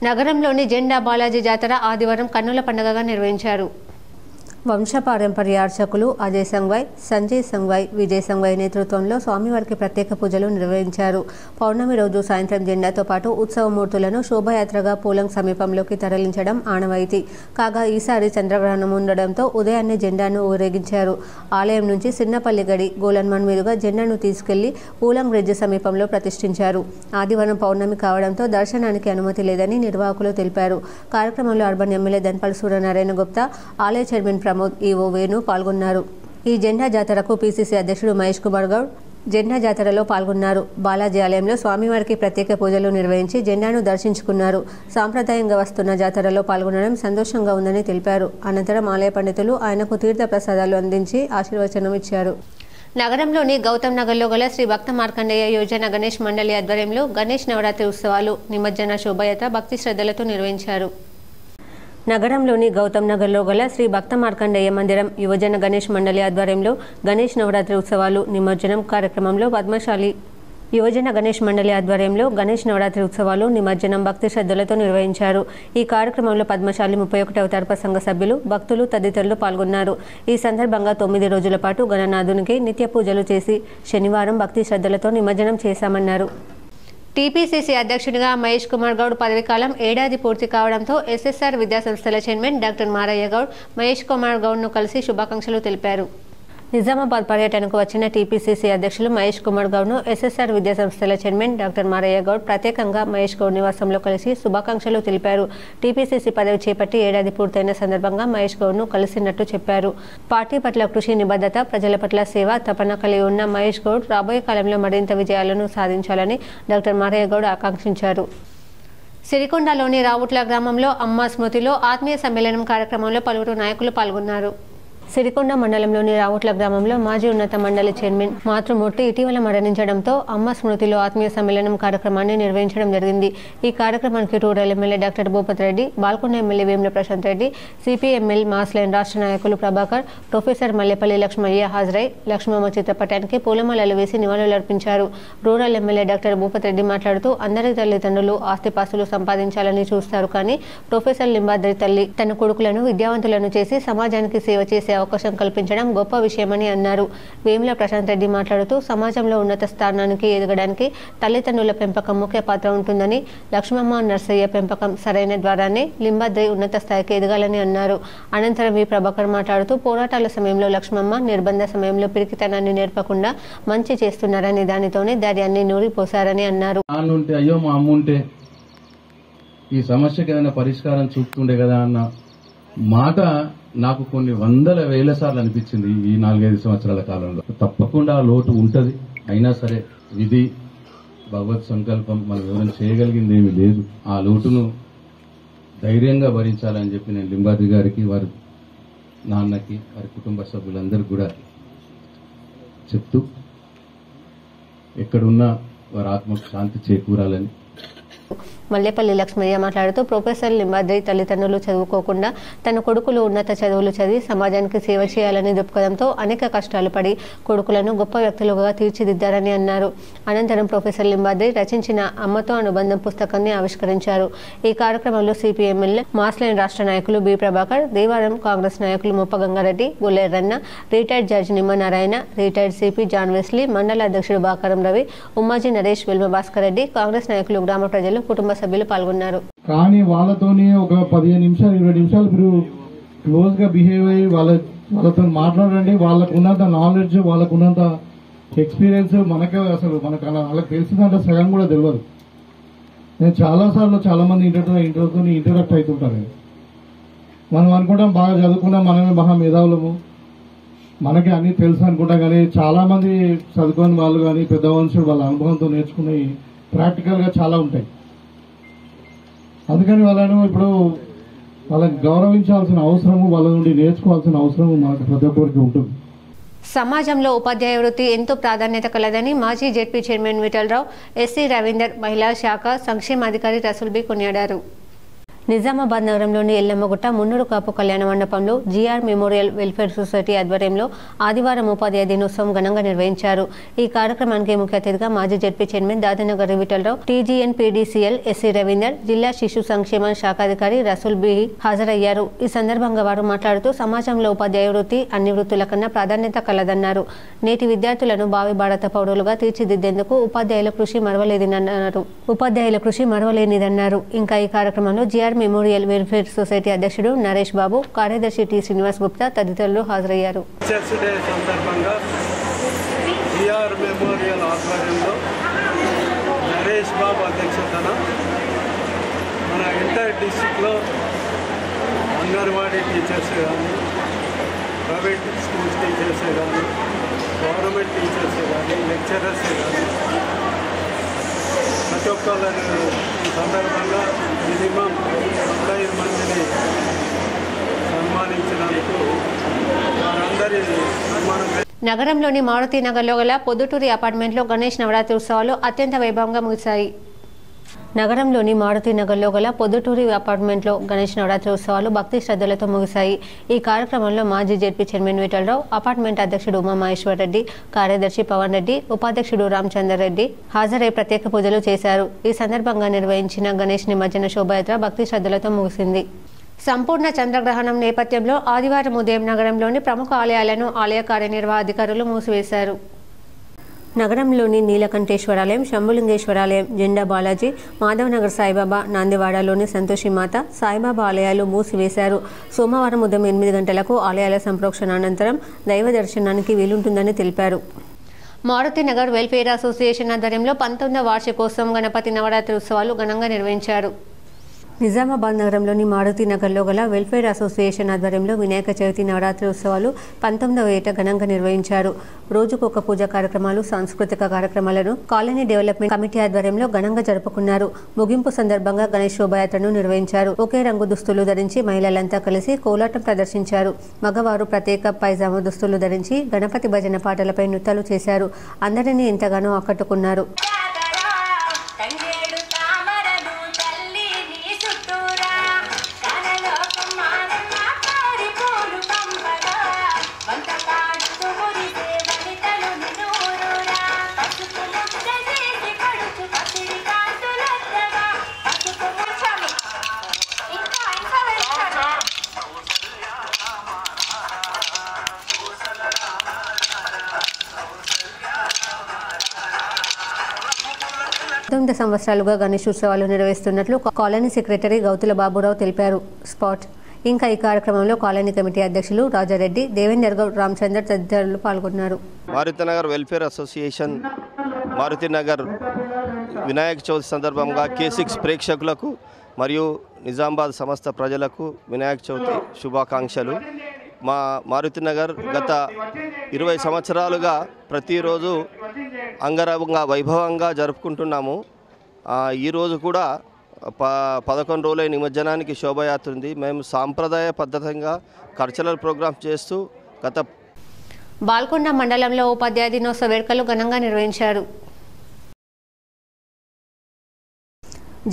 నగరంలోని జెండా బాలాజీ జాతర ఆదివారం కన్నుల పండుగగా నిర్వహించారు. వంశపారంపర్య అర్చకులు అజయ్ సంగ్వాయ్, సంజయ్ సంగ్వాయ్, విజయ్ సంగ్వాయ్ నేతృత్వంలో స్వామివారికి ప్రత్యేక పూజలు నిర్వహించారు. పౌర్ణమి రోజు సాయంత్రం జెండాతో పాటు ఉత్సవమూర్తులను శోభయాత్రగా పూలంగ్ సమీపంలోకి తరలించడం ఆనవాయితీ. కాగా ఈసారి చంద్రగ్రహణం ఉండడంతో ఉదయాన్నే జెండాను ఊరేగించారు. ఆలయం నుంచి సిన్నపల్లి గడి గోలన్మన్ మీదుగా జెండాను తీసుకెళ్లి పూలంగ్ బ్రిడ్జ్ సమీపంలో ప్రతిష్ఠించారు. ఆదివారం పౌర్ణమి కావడంతో దర్శనానికి అనుమతి లేదని నిర్వాహకులు తెలిపారు. కార్యక్రమంలో అర్బన్ ఎమ్మెల్యే ధన్పాల్ సూర్యనారాయణ గుప్తా, ఆలయ చైర్మన్ ప్రమోద్, ఈవో వేణు పాల్గొన్నారు. ఈ జెండా జాతరకు పీసీసీ అధ్యక్షుడు మహేష్ కుమార్ గౌడ్ జెండా జాతరలో పాల్గొన్నారు. బాలాజీ ఆలయంలో స్వామివారికి ప్రత్యేక పూజలు నిర్వహించి జెండాను దర్శించుకున్నారు. సాంప్రదాయంగా వస్తున్న జాతరలో పాల్గొనడం సంతోషంగా ఉందని తెలిపారు. అనంతరం ఆలయ పండితులు ఆయనకు తీర్థ ప్రసాదాలు అందించి ఆశీర్వచనం ఇచ్చారు. నగరంలోని గౌతమ్ నగర్లో గల శ్రీ భక్త మార్కండేయ యోజన గణేష్ మండలి ఆధ్వర్యంలో గణేష్ నవరాత్రి ఉత్సవాలు నిమజ్జన శోభయాత్ర భక్తి శ్రద్ధలతో నిర్వహించారు. నగరంలోని గౌతమ్ నగర్లో గల శ్రీ భక్త మార్కండేయ మందిరం యువజన గణేష్ మండలి ఆధ్వర్యంలో గణేష్ నవరాత్రి ఉత్సవాలు నిమజ్జనం కార్యక్రమంలో పద్మశాలి యువజన గణేష్ మండలి ఆధ్వర్యంలో గణేష్ నవరాత్రి ఉత్సవాలు నిమజ్జనం భక్తి శ్రద్ధలతో నిర్వహించారు. ఈ కార్యక్రమంలో పద్మశాలి 31వ తరప సంఘ సభ్యులు, భక్తులు తదితరులు పాల్గొన్నారు. ఈ సందర్భంగా 9 రోజుల పాటు గణనాథునికి నిత్య పూజలు చేసి శనివారం భక్తి శ్రద్ధలతో నిమజ్జనం చేశామన్నారు. టీపీసీసీ అధ్యక్షుడిగా మహేష్ కుమార్ గౌడ్ పదవీకాలం ఏడాది పూర్తి కావడంతో ఎస్ఎస్ఆర్ విద్యాసంస్థల చైర్మన్ డాక్టర్ మారయ్య గౌడ్ మహేష్ కుమార్ గౌడ్ను కలిసి శుభాకాంక్షలు తెలిపారు. నిజామాబాద్ పర్యటనకు వచ్చిన టీపీసీసీ అధ్యక్షులు మహేష్ కుమార్ గౌడ్ను ఎస్ఎస్ఆర్ విద్యాసంస్థల చైర్మన్ డాక్టర్ మారయ్య గౌడ్ ప్రత్యేకంగా మహేష్ గౌడ్ నివాసంలో కలిసి శుభాకాంక్షలు తెలిపారు. టీపీసీసీ పదవి చేపట్టి ఏడాది పూర్తయిన సందర్భంగా మహేష్ గౌడ్ను కలిసినట్టు చెప్పారు. పార్టీ పట్ల కృషి, నిబద్ధత, ప్రజల పట్ల సేవ, తపన కలిగి ఉన్న మహేష్ గౌడ్ రాబోయే కాలంలో మరింత విజయాలను సాధించాలని డాక్టర్ మారయ్య గౌడ్ ఆకాంక్షించారు. సిరికొండలోని రావుట్ల గ్రామంలో అమ్మ స్మృతిలో ఆత్మీయ సమ్మేళనం కార్యక్రమంలో పలువురు నాయకులు పాల్గొన్నారు. సిరికొండ మండలంలోని రావుట్ల గ్రామంలో మాజీ ఉన్నత మండలి చైర్మన్ మాతృమూర్తి ఇటీవల మరణించడంతో అమ్మ స్మృతిలో ఆత్మీయ సమ్మేళనం కార్యక్రమాన్ని నిర్వహించడం జరిగింది. ఈ కార్యక్రమానికి rural MLA doctor Bhupat Reddy, Balkonda MLA Vemula Prashant Reddy, CPML mass line రాష్ట్ర నాయకులు ప్రభాకర్, ప్రొఫెసర్ మల్లెపల్లి లక్ష్మయ్య హాజరై లక్ష్మమ్మ చిత్రపటానికి పూలమాలలు వేసి నివాళులర్పించారు. Rural MLA doctor Bhupat Reddy మాట్లాడుతూ అందరి తల్లిదండ్రులు ఆస్తిపాస్తులు సంపాదించాలని చూస్తారు, కానీ ప్రొఫెసర్ లింబాద్రి తల్లి తన కొడుకులను విద్యావంతులను చేసి సమాజానికి సేవ చేసే అవకాశం కల్పించడం గొప్ప విషయమని అన్నారు. వేముల ప్రశాంత్ రెడ్డి మాట్లాడుతూ సమాజంలో ఉన్నత స్థానానికి ఎదగడానికి తల్లిదండ్రుల పెంపకం ముఖ్య పాత్ర ఉంటుందని, లక్ష్మమ్మ నర్సయ్య పెంపకం సరైన ద్వారానే లింబాద్రి ఉన్నత స్థాయికి ఎదగాలని అన్నారు. అనంతరం వి ప్రభాకర్ మాట్లాడుతూ పోరాటాల సమయంలో లక్ష్మమ్మ నిర్బంధ సమయంలో పిరికితనాన్ని నేర్పకుండా మంచి చేస్తున్నారని, దానితోనే ధైర్యాన్ని నూరిపోశారని అన్నారు. అయ్యో మా అమ్మ ఉంటే ఈ సమస్యకి ఏదైనా పరిష్కారం చూపుతుండే కదా అన్న మాట నాకు కొన్ని వందల వేల సార్లు అనిపించింది ఈ 4-5 సంవత్సరాల కాలంలో. తప్పకుండా లోటు ఉంటది, అయినా సరే విధి, భగవత్ సంకల్పం, మనం ఎవరైనా చేయగలిగింది ఏమీ లేదు. ఆ లోటును ధైర్యంగా భరించాలని చెప్పి నేను లింబాద్రి గారికి, వారి నాన్నకి, వారి కుటుంబ సభ్యులందరికీ కూడా చెప్తూ ఎక్కడున్నా వారి ఆత్మకు శాంతి చేకూరాలని. మల్లెపల్లి లక్ష్మయ్య మాట్లాడుతూ ప్రొఫెసర్ లింబాద్రి తల్లిదండ్రులు చదువుకోకుండా తన కొడుకులు ఉన్నత చదువులు చదివి సమాజానికి సేవ చేయాలని దృక్పథంతో అనేక కష్టాలు పడి కొడుకులను గొప్ప వ్యక్తులుగా తీర్చిదిద్దారని అన్నారు. అనంతరం ప్రొఫెసర్ లింబాద్రి రచించిన అమ్మతో అనుబంధం పుస్తకాన్ని ఆవిష్కరించారు. ఈ కార్యక్రమంలో సిపిఎంఎల్ మాస్లైన్ రాష్ట్ర నాయకులు బి ప్రభాకర్, దేవారం కాంగ్రెస్ నాయకులు Muppa Ganga Reddy, Gulleranna, retired judge Nimma Narayana, retired CP John Wesley, మండల అధ్యక్షుడు బాకారం రవి, ఉమ్మాజీ నరేష్, వెల్మ భాస్కర్ రెడ్డి, కాంగ్రెస్ నాయకులు, గ్రామ ప్రజలు, కుటుంబ సభ్యులు పాల్గొన్నారు. కానీ వాళ్ళతోనే ఒక 15 నిమిషాలు 20 నిమిషాలు మీరు క్లోజ్ గా బిహేవ్ అయ్యి వాళ్ళతో మాట్లాడండి. వాళ్ళకు ఉన్నంత నాలెడ్జ్, వాళ్ళకు ఉన్నంత ఎక్స్పీరియన్స్ మనకు వాళ్ళకి తెలిసిందంటే సగం కూడా తెలియదు. నేను చాలా సార్లు చాలా మంది ఇంటరాక్ట్ అవుతుంటారు. మనం అనుకుంటాం బాగా చదువుకున్నాం, మనమే మహా మేధావులము, మనకి అన్ని తెలుసు అనుకుంటాం. కానీ చాలా మంది చదువుకోని వాళ్ళు కానీ పెద్ద మనుషులు వాళ్ళ అనుభవంతో నేర్చుకుని ప్రాక్టికల్ గా చాలా ఉంటాయి. అందుకని వాళ్ళని గౌరవించాల్సిన అవసరము, వాళ్ళ నుండి నేర్చుకోవాల్సిన అవసరము మనకు ప్రతి ఒక్కరికి ఉంటుంది. సమాజంలో ఉపాధ్యాయ వృత్తి ఎంతో ప్రాధాన్యత కలదని మాజీ ZP chairman Vithal Rao, SC Ravinder, మహిళా శాఖ సంక్షేమాధికారి రసూల్ బి కొనియాడారు. నిజామాబాద్ నగరంలోని ఎల్లమ్మగుట్ట మున్నూరు కాపు కళ్యాణ మండపంలో జీఆర్ మెమోరియల్ వెల్ఫేర్ సొసైటీ ఆధ్వర్యంలో ఆదివారం ఉపాధ్యాయ దినోత్సవం ఘనంగా నిర్వహించారు. ఈ కార్యక్రమానికి ముఖ్య అతిథిగా మాజీ ZP chairman Dadanagar Vithal Rao, TGN PDCL SC Ravinder, జిల్లా శిశు సంక్షేమ శాఖాధికారి రసూల్ బి హాజరయ్యారు. ఈ సందర్భంగా వారు మాట్లాడుతూ సమాజంలో ఉపాధ్యాయ వృత్తి అన్ని వృత్తుల కన్నా ప్రాధాన్యత కలదన్నారు. నేటి విద్యార్థులను భావి భారత పౌరులుగా తీర్చిదిద్దేందుకు ఉపాధ్యాయుల కృషి మరవలేనిదన్నారు. ఇంకా ఈ కార్యక్రమంలో జీఆర్ మెమోరియల్ వెల్ఫేర్ సొసైటీ అధ్యక్షుడు నరేష్ బాబు, కార్యదర్శి టి శ్రీనివాస్ గుప్తా తదితరులు హాజరయ్యారు. టీచర్స్ డే సందర్భంగా జీఆర్ మెమోరియల్ ఆధ్వర్యంలో నరేష్ బాబు అధ్యక్షతన మన ఎంటైర్ డిస్ట్రిక్ట్లో అంగన్వాడీ టీచర్స్ కానీ, ప్రైవేట్ స్కూల్స్ టీచర్స్ కానీ, గవర్నమెంట్ టీచర్స్ కానీ, లెక్చరర్స్ కానీ ప్రతి ఒక్కళ్ళని ఈ సందర్భంగా మినిమం 15 మందిని సన్మానించినందుకు వారందరి సన్మానం. నగరంలోని మారుతి నగర్లో గల పొద్దుటూరి అపార్ట్మెంట్లో గణేష్ నవరాత్రి ఉత్సవాలు అత్యంత వైభవంగా ముగిశాయి. నగరంలోని మారుతి నగర్లో గల పొద్దుటూరి అపార్ట్మెంట్లో గణేష్ నవరాత్రి ఉత్సవాలు భక్తి శ్రద్ధలతో ముగిశాయి. ఈ కార్యక్రమంలో మాజీ జెడ్పీ చైర్మన్ విఠలరావు, అపార్ట్మెంట్ అధ్యక్షుడు ఉమామహేశ్వర్ రెడ్డి, కార్యదర్శి పవన్ రెడ్డి, ఉపాధ్యక్షుడు రామచందర్ రెడ్డి హాజరై ప్రత్యేక పూజలు చేశారు. ఈ సందర్భంగా నిర్వహించిన గణేష్ నిమజ్జన శోభాయాత్ర భక్తి శ్రద్ధలతో ముగిసింది. సంపూర్ణ చంద్రగ్రహణం నేపథ్యంలో ఆదివారం ఉదయం నగరంలోని ప్రముఖ ఆలయాలను ఆలయ కార్యనిర్వాహకాధికారులు మూసివేశారు. నగరంలోని నీలకంఠేశ్వరాలయం, శంభులింగేశ్వరాలయం, జెండా బాలాజీ, మాధవనగర్ సాయిబాబా, నాందివాడలోని సంతోషిమాత, సాయిబాబా ఆలయాలు మూసివేశారు. సోమవారం ఉదయం 8 గంటలకు ఆలయాల సంప్రోక్షణ అనంతరం దైవ దర్శనానికి వీలుంటుందని తెలిపారు. మారుతి నగర్ వెల్ఫేర్ అసోసియేషన్ ఆధ్వర్యంలో 19వ వార్షికోత్సవం గణపతి నవరాత్రి ఉత్సవాలు ఘనంగా నిర్వహించారు. నిజామాబాద్ నగరంలోని మారుతి నగర్లో గల వెల్ఫేర్ అసోసియేషన్ ఆధ్వర్యంలో వినాయక చవితి నవరాత్రి ఉత్సవాలు 19వ ఏట ఘనంగా నిర్వహించారు. రోజుకొక పూజా కార్యక్రమాలు, సాంస్కృతిక కార్యక్రమాలను కాలనీ డెవలప్మెంట్ కమిటీ ఆధ్వర్యంలో ఘనంగా జరుపుకున్నారు. ముగింపు సందర్భంగా గణేష్ శోభాయాత్రను నిర్వహించారు. ఒకే రంగు దుస్తులు ధరించి మహిళలంతా కలిసి కోలాటం ప్రదర్శించారు. మగవారు ప్రత్యేక పైజామా దుస్తులు ధరించి గణపతి భజన పాటలపై నృత్యాలు చేశారు. అందరినీ ఎంతగానో ఆకట్టుకున్నారు. సంవత్సరాలుగా గణేష్ ఉత్సవాలు నిర్వహిస్తున్నట్లు కాలనీ సెక్రటరీ గౌతుల బాబురావు తెలిపారు. ఇంకా ఈ కార్యక్రమంలో కాలనీ కమిటీ అధ్యక్షులు రాజారెడ్డి, దేవేందర్ గౌడ్, రామచందర్ తదితరులు పాల్గొన్నారు. మారుతినగర్ వెల్ఫేర్ అసోసియేషన్ మారుతినగర్ వినాయక చవితి సందర్భంగా K6 ప్రేక్షకులకు మరియు నిజామాబాద్ సమస్త ప్రజలకు వినాయక చవితి శుభాకాంక్షలు. మా మారుతినగర్ గత 20 సంవత్సరాలుగా ప్రతిరోజు అంగరంగ వైభవంగా జరుపుకుంటున్నాము. ఈరోజు కూడా 11 రోజుల నిమజ్జనానికి శోభయాత్ర ఉంది. మేము సాంప్రదాయ పద్ధతిగా కల్చరల్ ప్రోగ్రామ్ చేస్తూ బాల్కొండ మండలంలో ఉపాధ్యాయ దినోత్సవ వేడుకలు ఘనంగా నిర్వహించారు.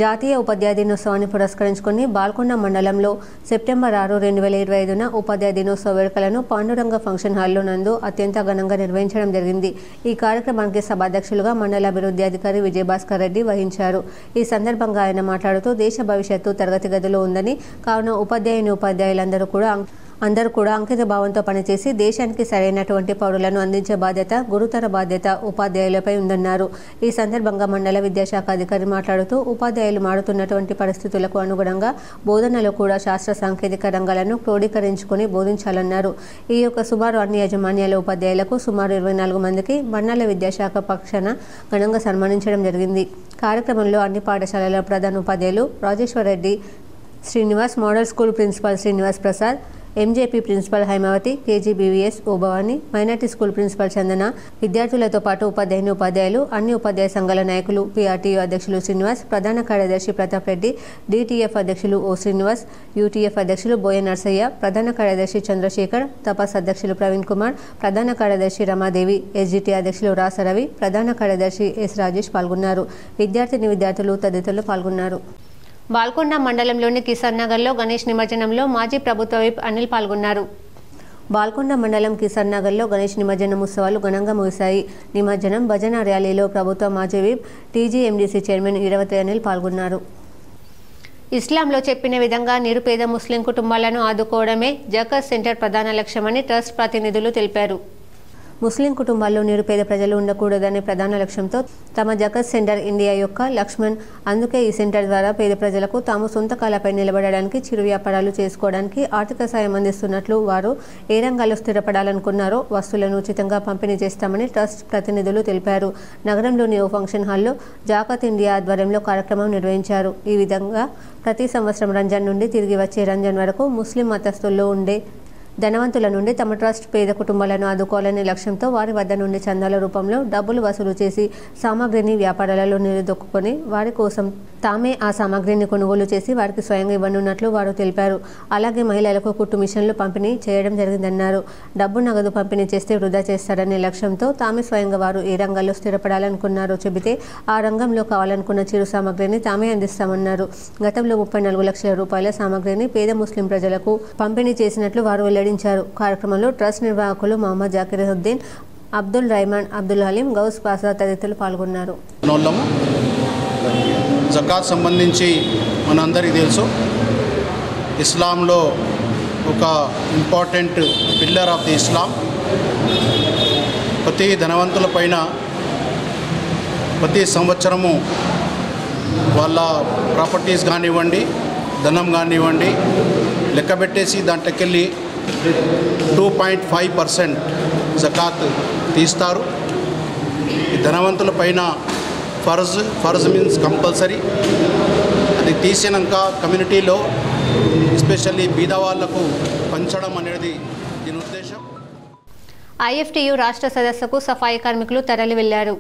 జాతీయ ఉపాధ్యాయ దినోత్సవాన్ని పురస్కరించుకుని బాల్కొండ మండలంలో సెప్టెంబర్ 6, 2025న ఉపాధ్యాయ దినోత్సవ వేడుకలను పాండురంగ ఫంక్షన్ హాల్లో నందు అత్యంత ఘనంగా నిర్వహించడం జరిగింది. ఈ కార్యక్రమానికి సభాధ్యక్షులుగా మండల అభివృద్ధి అధికారి విజయభాస్కర్ రెడ్డి వహించారు. ఈ సందర్భంగా ఆయన మాట్లాడుతూ దేశ భవిష్యత్తు తరగతి గదిలో ఉందని, కావున అందరూ కూడా అంకిత భావంతో పనిచేసి దేశానికి సరైనటువంటి పౌరులను అందించే బాధ్యత, గురుతర బాధ్యత ఉపాధ్యాయులపై ఉందన్నారు. ఈ సందర్భంగా మండల విద్యాశాఖ అధికారి మాట్లాడుతూ ఉపాధ్యాయులు మారుతున్నటువంటి పరిస్థితులకు అనుగుణంగా బోధనలో కూడా శాస్త్ర సాంకేతిక రంగాలను క్రోడీకరించుకుని బోధించాలన్నారు. ఈ యొక్క సుమారు అన్ని యాజమాన్యాల ఉపాధ్యాయులకు సుమారు 24 మందికి మండల విద్యాశాఖ పక్షాన ఘనంగా సన్మానించడం జరిగింది. కార్యక్రమంలో అన్ని పాఠశాలల ప్రధాన ఉపాధ్యాయులు Rajeshwar Reddy, Srinivas, model school principal Srinivas Prasad, MJP principal Haimavathi, KGBVS ఓభవాని, మైనార్టీ స్కూల్ ప్రిన్సిపల్ చందన, విద్యార్థులతో పాటు ఉపాధ్యాయులు, అన్ని ఉపాధ్యాయ సంఘాల నాయకులు, పీఆర్టీయూ అధ్యక్షులు శ్రీనివాస్, ప్రధాన కార్యదర్శి ప్రతాప్ రెడ్డి, డీటీఎఫ్ అధ్యక్షులు ఓ శ్రీనివాస్, యూటీఎఫ్ అధ్యక్షులు బోయ నర్సయ్య, ప్రధాన కార్యదర్శి చంద్రశేఖర్, తపాస్ అధ్యక్షులు ప్రవీణ్ కుమార్, ప్రధాన కార్యదర్శి రమాదేవి, ఎస్జిటి అధ్యక్షులు రాసరవి, ప్రధాన కార్యదర్శి ఎస్ రాజేష్ పాల్గొన్నారు. విద్యార్థులు తదితరులు పాల్గొన్నారు. బాల్కొండ మండలంలోని కిసాన్ నగర్లో గణేష్ నిమజ్జనంలో మాజీ ప్రభుత్వ విప్ అనిల్ పాల్గొన్నారు. బాల్కొండ మండలం కిసాన్ నగర్లో గణేష్ నిమజ్జనం ఉత్సవాలు ఘనంగా ముగిశాయి. నిమజ్జనం భజన ర్యాలీలో ప్రభుత్వ మాజీ విప్ టీజీఎండీసీ చైర్మన్ ఇరవతి అనిల్ పాల్గొన్నారు. ఇస్లాంలో చెప్పిన విధంగా నిరుపేద ముస్లిం కుటుంబాలను ఆదుకోవడమే జకాత్ సెంటర్ ప్రధాన లక్ష్యమని ట్రస్ట్ ప్రతినిధులు తెలిపారు. ముస్లిం కుటుంబాల్లో నిరుపేద ప్రజలు ఉండకూడదనే ప్రధాన లక్ష్యంతో తమ జకాత్ సెంటర్ ఇండియా యొక్క లక్ష్మణ్. అందుకే ఈ సెంటర్ ద్వారా పేద ప్రజలకు తాము సొంత కాలపై నిలబడడానికి, చిరు వ్యాపారాలు చేసుకోవడానికి ఆర్థిక సాయం అందిస్తున్నట్లు, వారు ఏ రంగాల్లో స్థిరపడాలనుకున్నారో వస్తువులను ఉచితంగా పంపిణీ చేస్తామని ట్రస్ట్ ప్రతినిధులు తెలిపారు. నగరంలోని ఓ ఫంక్షన్ హాల్లో జకాత్ ఇండియా ఆధ్వర్యంలో కార్యక్రమం నిర్వహించారు. ఈ విధంగా ప్రతి సంవత్సరం రంజాన్ నుండి తిరిగి వచ్చే రంజాన్ వరకు ముస్లిం మతస్థుల్లో ఉండే ధనవంతుల నుండి తమ ట్రస్ట్ పేద కుటుంబాలను ఆదుకోవాలనే లక్ష్యంతో వారి వద్ద నుండి చందాల రూపంలో డబ్బులు వసూలు చేసి సామాగ్రిని వ్యాపారాలలో నిలదొక్కుని వారి కోసం తామే ఆ సామాగ్రిని కొనుగోలు చేసి వారికి స్వయంగా ఇవ్వనున్నట్లు వారు తెలిపారు. అలాగే మహిళలకు కుట్టు మిషన్లు పంపిణీ చేయడం జరిగిందన్నారు. డబ్బు నగదు పంపిణీ చేస్తే వృధా చేస్తారనే లక్ష్యంతో తామే స్వయంగా వారు ఏ రంగాల్లో స్థిరపడాలనుకున్నారో చెబితే ఆ రంగంలో కావాలనుకున్న చిరు సామాగ్రిని తామే అందిస్తామన్నారు. గతంలో 34 లక్షల రూపాయల సామాగ్రిని పేద ముస్లిం ప్రజలకు పంపిణీ చేసినట్లు వారు వెల్లడించారు. కార్యక్రమంలో ట్రస్ట్ నిర్వాహకులు మహమ్మద్ జాకిరుద్దీన్, అబ్దుల్ రెహమాన్, అబ్దుల్ హలీం, గౌస్ పాసా తదితరులు పాల్గొన్నారు. జకాత్ సంబంధించి మనందరికీ తెలుసు, ఇస్లాంలో ఒక ఇంపార్టెంట్ పిల్లర్ ఆఫ్ ది ఇస్లాం. ప్రతి ధనవంతుల పైన ప్రతి సంవత్సరము వాళ్ళ ప్రాపర్టీస్ కానివ్వండి, ధనం కానివ్వండి లెక్కబెట్టేసి దాంట్లోకెళ్ళి 2.5% జకాత్ తీస్తారు. ఈ ధనవంతుల పైన ఫర్జ్ మీన్స్ కంపల్సరీ. అది తీసినాక కమ్యూనిటీలో ఎస్పెషల్లీ బీద వాళ్లకు పంచడం అనేది దీని ఉద్దేశం. ఐఎఫ్టీయూ రాష్ట్ర సదస్సుకు సఫాయి కార్మికులు తరలి వెళ్లారు.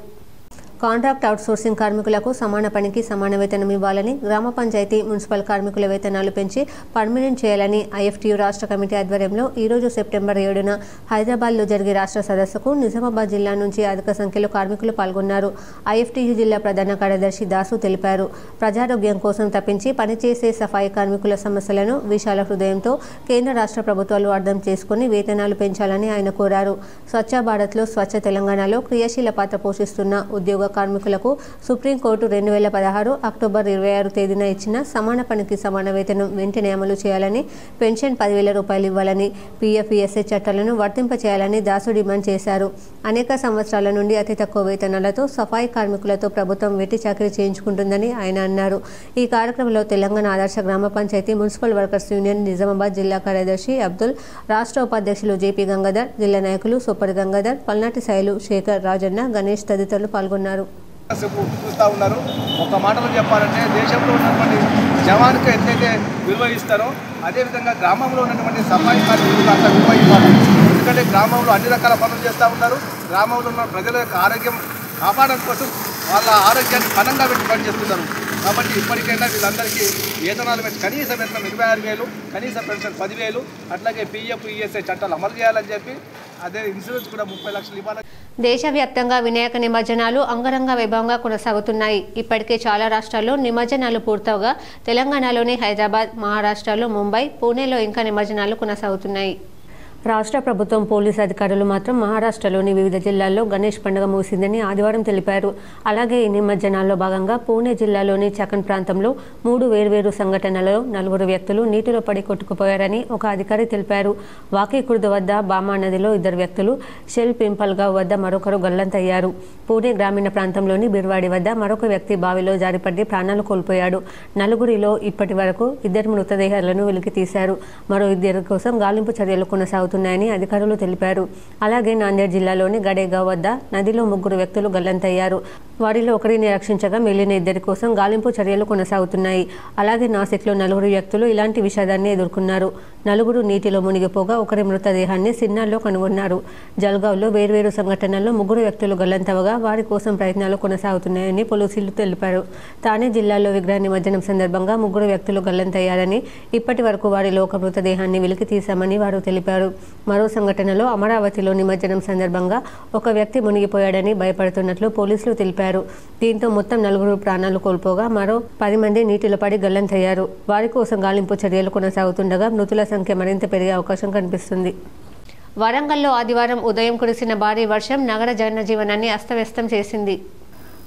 కాంట్రాక్ట్ అవుట్సోర్సింగ్ కార్మికులకు సమాన పనికి సమాన వేతనం ఇవ్వాలని, గ్రామ పంచాయతీ, మున్సిపల్ కార్మికుల వేతనాలు పెంచి పర్మనెంట్ చేయాలని ఐఎఫ్టీయూ రాష్ట్ర కమిటీ ఆధ్వర్యంలో ఈరోజు సెప్టెంబర్ 7న హైదరాబాద్లో జరిగే రాష్ట్ర సదస్సుకు నిజామాబాద్ జిల్లా నుంచి అధిక సంఖ్యలో కార్మికులు పాల్గొన్నారు. ఐఎఫ్టీయూ జిల్లా ప్రధాన కార్యదర్శి దాసు తెలిపారు. ప్రజారోగ్యం కోసం తప్పించి పనిచేసే సఫాయి కార్మికుల సమస్యలను విశాల హృదయంతో కేంద్ర రాష్ట్ర ప్రభుత్వాలు అర్థం చేసుకుని వేతనాలు పెంచాలని ఆయన కోరారు. స్వచ్ఛ భారత్లో స్వచ్ఛ తెలంగాణలో క్రియాశీల పాత్ర పోషిస్తున్న ఉద్యోగ కార్మికులకు సుప్రీంకోర్టు 2016 అక్టోబర్ 26 తేదీన ఇచ్చిన సమాన పనికి సమాన వేతనం వెంటనే అమలు చేయాలని, పెన్షన్ 10,000 రూపాయలు ఇవ్వాలని, పీఎఫ్ఈఎస్ఏ చట్టాలను వర్తింపచేయాలని దాసు డిమాండ్ చేశారు. అనేక సంవత్సరాల నుండి అతి తక్కువ వేతనాలతో సఫాయి కార్మికులతో ప్రభుత్వం వెట్టి చాకరీ చేయించుకుంటుందని ఆయన అన్నారు. ఈ కార్యక్రమంలో తెలంగాణ ఆదర్శ గ్రామ panchayat municipal workers union Nizamabad జిల్లా కార్యదర్శి అబ్దుల్, రాష్ట్ర ఉపాధ్యక్షులు జేపీ గంగాధర్, జిల్లా నాయకులు సొప్పరి గంగాధర్, పల్నాటి సాయిలు, శేఖర్, రాజన్న, గణేష్ తదితరులు పాల్గొన్నారు. చూస్తూ ఉన్నారు. ఒక మాటలో చెప్పాలంటే దేశంలో ఉన్నటువంటి జవాన్కి ఎట్లయితే విలువ ఇస్తారో అదేవిధంగా గ్రామంలో ఉన్నటువంటి సఫాయి కార్మికులకు అంత విలువ ఇవ్వాలి. ఎందుకంటే గ్రామంలో అన్ని రకాల పనులు చేస్తూ ఉన్నారు. గ్రామంలో ఉన్న ప్రజల యొక్క ఆరోగ్యం కాపాడడం కోసం వాళ్ళ ఆరోగ్యాన్ని పనంగా పెట్టి పనిచేస్తున్నారు. కాబట్టి ఇప్పటికైనా వీళ్ళందరికీ వేతనాలు పెట్టి కనీస వేతనం 26,000, కనీస పెన్షన్ 10,000, అట్లాగే పీఎఫ్ఈఎస్ఏ చట్టాలు అమలు చేయాలని చెప్పి అదే ఇన్సూరెన్స్ కూడా 30 లక్షలు ఇవ్వాలి. దేశవ్యాప్తంగా వినాయక నిమజ్జనాలు అంగరంగ వైభవంగా కొనసాగుతున్నాయి. ఇప్పటికే చాలా రాష్ట్రాల్లో నిమజ్జనాలు పూర్తవగా తెలంగాణలోని హైదరాబాద్, మహారాష్ట్రలో ముంబై, పూణేలో ఇంకా నిమజ్జనాలు కొనసాగుతున్నాయి. రాష్ట్ర ప్రభుత్వం పోలీసు అధికారులు మాత్రం మహారాష్ట్రలోని వివిధ జిల్లాల్లో గణేష్ పండుగ ముగిసిందని ఆదివారం తెలిపారు. అలాగే ఈ నిమజ్జనాల్లో భాగంగా పూణే జిల్లాలోని చకన్ ప్రాంతంలో 3 వేర్వేరు సంఘటనలలో 4 వ్యక్తులు నీటిలో పడి కొట్టుకుపోయారని ఒక అధికారి తెలిపారు. వాకీకుర్ద్ వద్ద బామా నదిలో 2 వ్యక్తులు, షెల్ పింపల్గావ్ వద్ద మరొకరు గల్లంతయ్యారు. పూణే గ్రామీణ ప్రాంతంలోని బిర్వాడి వద్ద మరొక వ్యక్తి బావిలో జారిపడి ప్రాణాలు కోల్పోయాడు. 4గురిలో ఇప్పటి వరకు 2 మృతదేహాలను వెలికి తీశారు. మరో 2 కోసం గాలింపు చర్యలు కొనసాగుతున్నాయని అధికారులు తెలిపారు. అలాగే నాందేడ్ జిల్లాలోని గడేగావ్ వద్ద నదిలో 3 వ్యక్తులు గల్లంతయ్యారు. వారిలో ఒకరిని రక్షించగా మిగిలిన 2 కోసం గాలింపు చర్యలు కొనసాగుతున్నాయి. అలాగే నాసిక్లో 4 వ్యక్తులు ఇలాంటి విషాదాన్ని ఎదుర్కొన్నారు. 4 నీటిలో మునిగిపోగా ఒకరి మృతదేహాన్ని సిన్నాల్లో కనుగొన్నారు. జల్గావ్లో వేర్వేరు సంఘటనల్లో 3 వ్యక్తులు గల్లంతవగా వారి కోసం ప్రయత్నాలు కొనసాగుతున్నాయని పోలీసులు తెలిపారు. తానే జిల్లాలో విగ్రహ నిమజ్జనం సందర్భంగా 3 వ్యక్తులు గల్లంతయ్యారని, ఇప్పటి వరకు వారిలో ఒక మృతదేహాన్ని వెలికి తీశామని వారు తెలిపారు. మరో సంఘటనలో అమరావతిలో నిమజ్జనం సందర్భంగా ఒక వ్యక్తి మునిగిపోయాడని భయపడుతున్నట్లు పోలీసులు తెలిపారు. దీంతో మొత్తం 4 ప్రాణాలు కోల్పోగా మరో 10 మంది నీటిలో పడి గల్లంతయ్యారు. వారి కోసం గాలింపు చర్యలు కొనసాగుతుండగా మృతుల సంఖ్య మరింత పెరిగే అవకాశం కనిపిస్తుంది. వరంగల్లో ఆదివారం ఉదయం కురిసిన భారీ వర్షం నగర జనజీవనాన్ని అస్తవ్యస్తం చేసింది.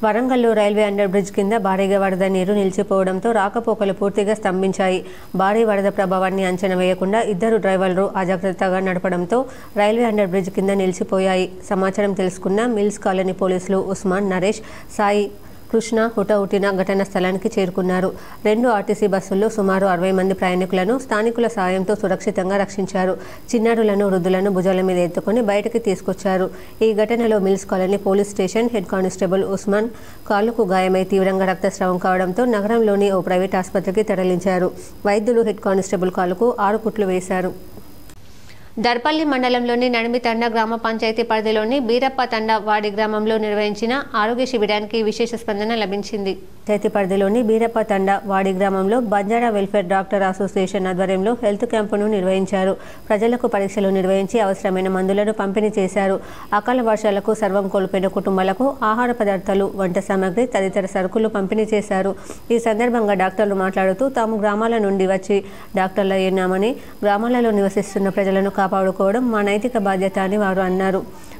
వరంగల్లో రైల్వే అండర్ బ్రిడ్జ్ కింద భారీగా వరద నీరు నిలిచిపోవడంతో రాకపోకలు పూర్తిగా స్తంభించాయి. భారీ వరద ప్రభావాన్ని అంచనా వేయకుండా 2 డ్రైవర్లు అజాగ్రత్తగా నడపడంతో రైల్వే అండర్ బ్రిడ్జ్ కింద నిలిచిపోయాయి. సమాచారం తెలుసుకున్న మిల్స్ కాలనీ పోలీసులు ఉస్మాన్, నరేష్, సాయి, కృష్ణ హుటాహుటిన ఘటనా స్థలానికి చేరుకున్నారు. 2 ఆర్టీసీ బస్సుల్లో సుమారు 60 మంది ప్రయాణికులను స్థానికుల సాయంతో సురక్షితంగా రక్షించారు. చిన్నారులను, వృద్ధులను భుజాల మీద ఎత్తుకొని బయటకు తీసుకొచ్చారు. ఈ ఘటనలో mills colony police station head constable Usman కాలుకు గాయమై తీవ్రంగా రక్తస్రావం కావడంతో నగరంలోని ఓ ప్రైవేట్ ఆసుపత్రికి తరలించారు. వైద్యులు హెడ్ కానిస్టేబుల్ కాలుకు 6 కుట్లు వేశారు. దర్పల్లి మండలంలోని నడిమితండ గ్రామ పంచాయతీ పరిధిలోని బీరప్ప తండ వాడి గ్రామంలో నిర్వహించిన ఆరోగ్య శిబిరానికి విశేష స్పందన లభించింది. పంచాయతీ పరిధిలోని బీరప్ప తండ వాడి గ్రామంలో బంజారా వెల్ఫేర్ డాక్టర్ అసోసియేషన్ ఆధ్వర్యంలో హెల్త్ క్యాంపును నిర్వహించారు. ప్రజలకు పరీక్షలు నిర్వహించి అవసరమైన మందులను పంపిణీ చేశారు. అకాల వర్షాలకు సర్వం కోల్పోయిన కుటుంబాలకు ఆహార పదార్థాలు, వంట సామాగ్రి తదితర సరుకులు పంపిణీ చేశారు. ఈ సందర్భంగా డాక్టర్లు మాట్లాడుతూ తాము గ్రామాల నుండి వచ్చి డాక్టర్లు అయ్యామని, గ్రామాలలో నివసిస్తున్న ప్రజలను కాపాడుకోవడం మా నైతిక బాధ్యత అని వారు అన్నారు.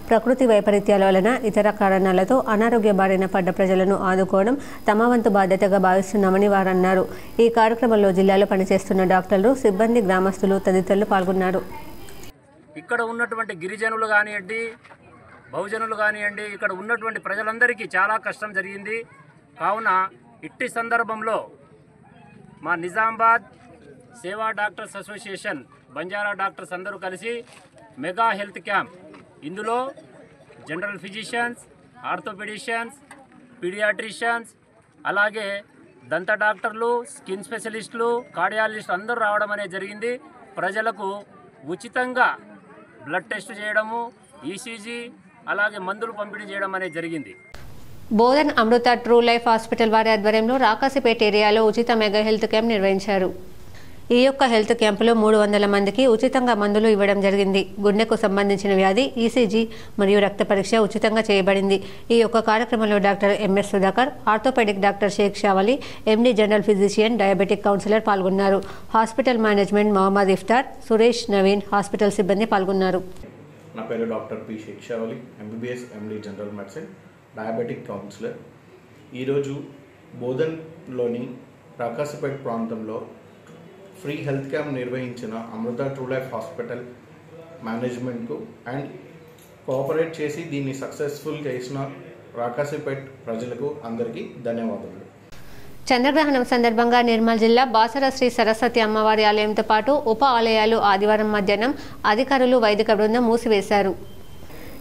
ప్రకృతి వైపరీత్యాల వలన ఇతర కారణాలతో అనారోగ్య బారిన పడ్డ ప్రజలను ఆదుకోవడం తమ వంతు బాధ్యతగా భావిస్తున్నామని వారు అన్నారు. ఈ కార్యక్రమంలో జిల్లాలో పనిచేస్తున్న డాక్టర్లు, సిబ్బంది, గ్రామస్తులు తదితరులు పాల్గొన్నారు. ఇక్కడ ఉన్నటువంటి గిరిజనులు కానివ్వండి, బహుజనులు కానివ్వండి, ఇక్కడ ఉన్నటువంటి ప్రజలందరికీ చాలా కష్టం జరిగింది. కావున ఇట్టి సందర్భంలో మా నిజామాబాద్ సేవా డాక్టర్స్ అసోసియేషన్ బంజారా డాక్టర్స్ అందరూ కలిసి మెగా హెల్త్ క్యాంప్, ఇందులో జనరల్ ఫిజిషియన్స్, ఆర్థోపెడిషియన్స్, పీడియాట్రిషియన్స్, అలాగే దంత డాక్టర్లు, స్కిన్ స్పెషలిస్టులు, కార్డియాలజిస్ట్ అందరూ రావడం అనేది జరిగింది. ప్రజలకు ఉచితంగా బ్లడ్ టెస్ట్ చేయడము, ఈసీజీ, అలాగే మందులు పంపిణీ చేయడం అనేది జరిగింది. బోధన్ అమృత ట్రూ లైఫ్ హాస్పిటల్ వారి ఆధ్వర్యంలో రాకాసిపేట ఏరియాలో ఉచిత మెగా హెల్త్ క్యాంప్ నిర్వహించారు. ఈ యొక్క హెల్త్ క్యాంపులో 300 మందికి ఉచితంగా మందులు ఇవ్వడం జరిగింది. గుండెకు సంబంధించిన వ్యాధి, ఈసీజీ మరియు రక్త పరీక్ష ఉచితంగా చేయబడింది. ఈ యొక్క కార్యక్రమంలో doctor MS Sudhakar, orthopaedic doctor Shaik Shavali, MD general physician, diabetic counsellor పాల్గొన్నారు. Hospital management Mohammed Iftar, Suresh, Naveen, hospital సిబ్బంది పాల్గొన్నారు. నా పేరు doctor P Shaik Shavali, MBBS, MD general medicine, diabetic counsellor. ఈరోజు బోధన్లోని రాకాసిపేట్ ప్రాంతంలో ఫ్రీ హెల్త్ క్యాంప్ నిర్వహించిన అమృత ట్రూ లైఫ్ హాస్పిటల్ మేనేజ్మెంట్కు అండ్ కోఆపరేట్ చేసి దీన్ని సక్సెస్ఫుల్ చేసిన రాకాసిపేట్ ప్రజలకు అందరికీ ధన్యవాదాలు. చంద్రగ్రహణం సందర్భంగా నిర్మల్ జిల్లా బాసర శ్రీ సరస్వతి అమ్మవారి ఆలయంతో పాటు ఉప ఆలయాలు ఆదివారం మధ్యాహ్నం అధికారులు, వైదిక బృందం మూసివేశారు.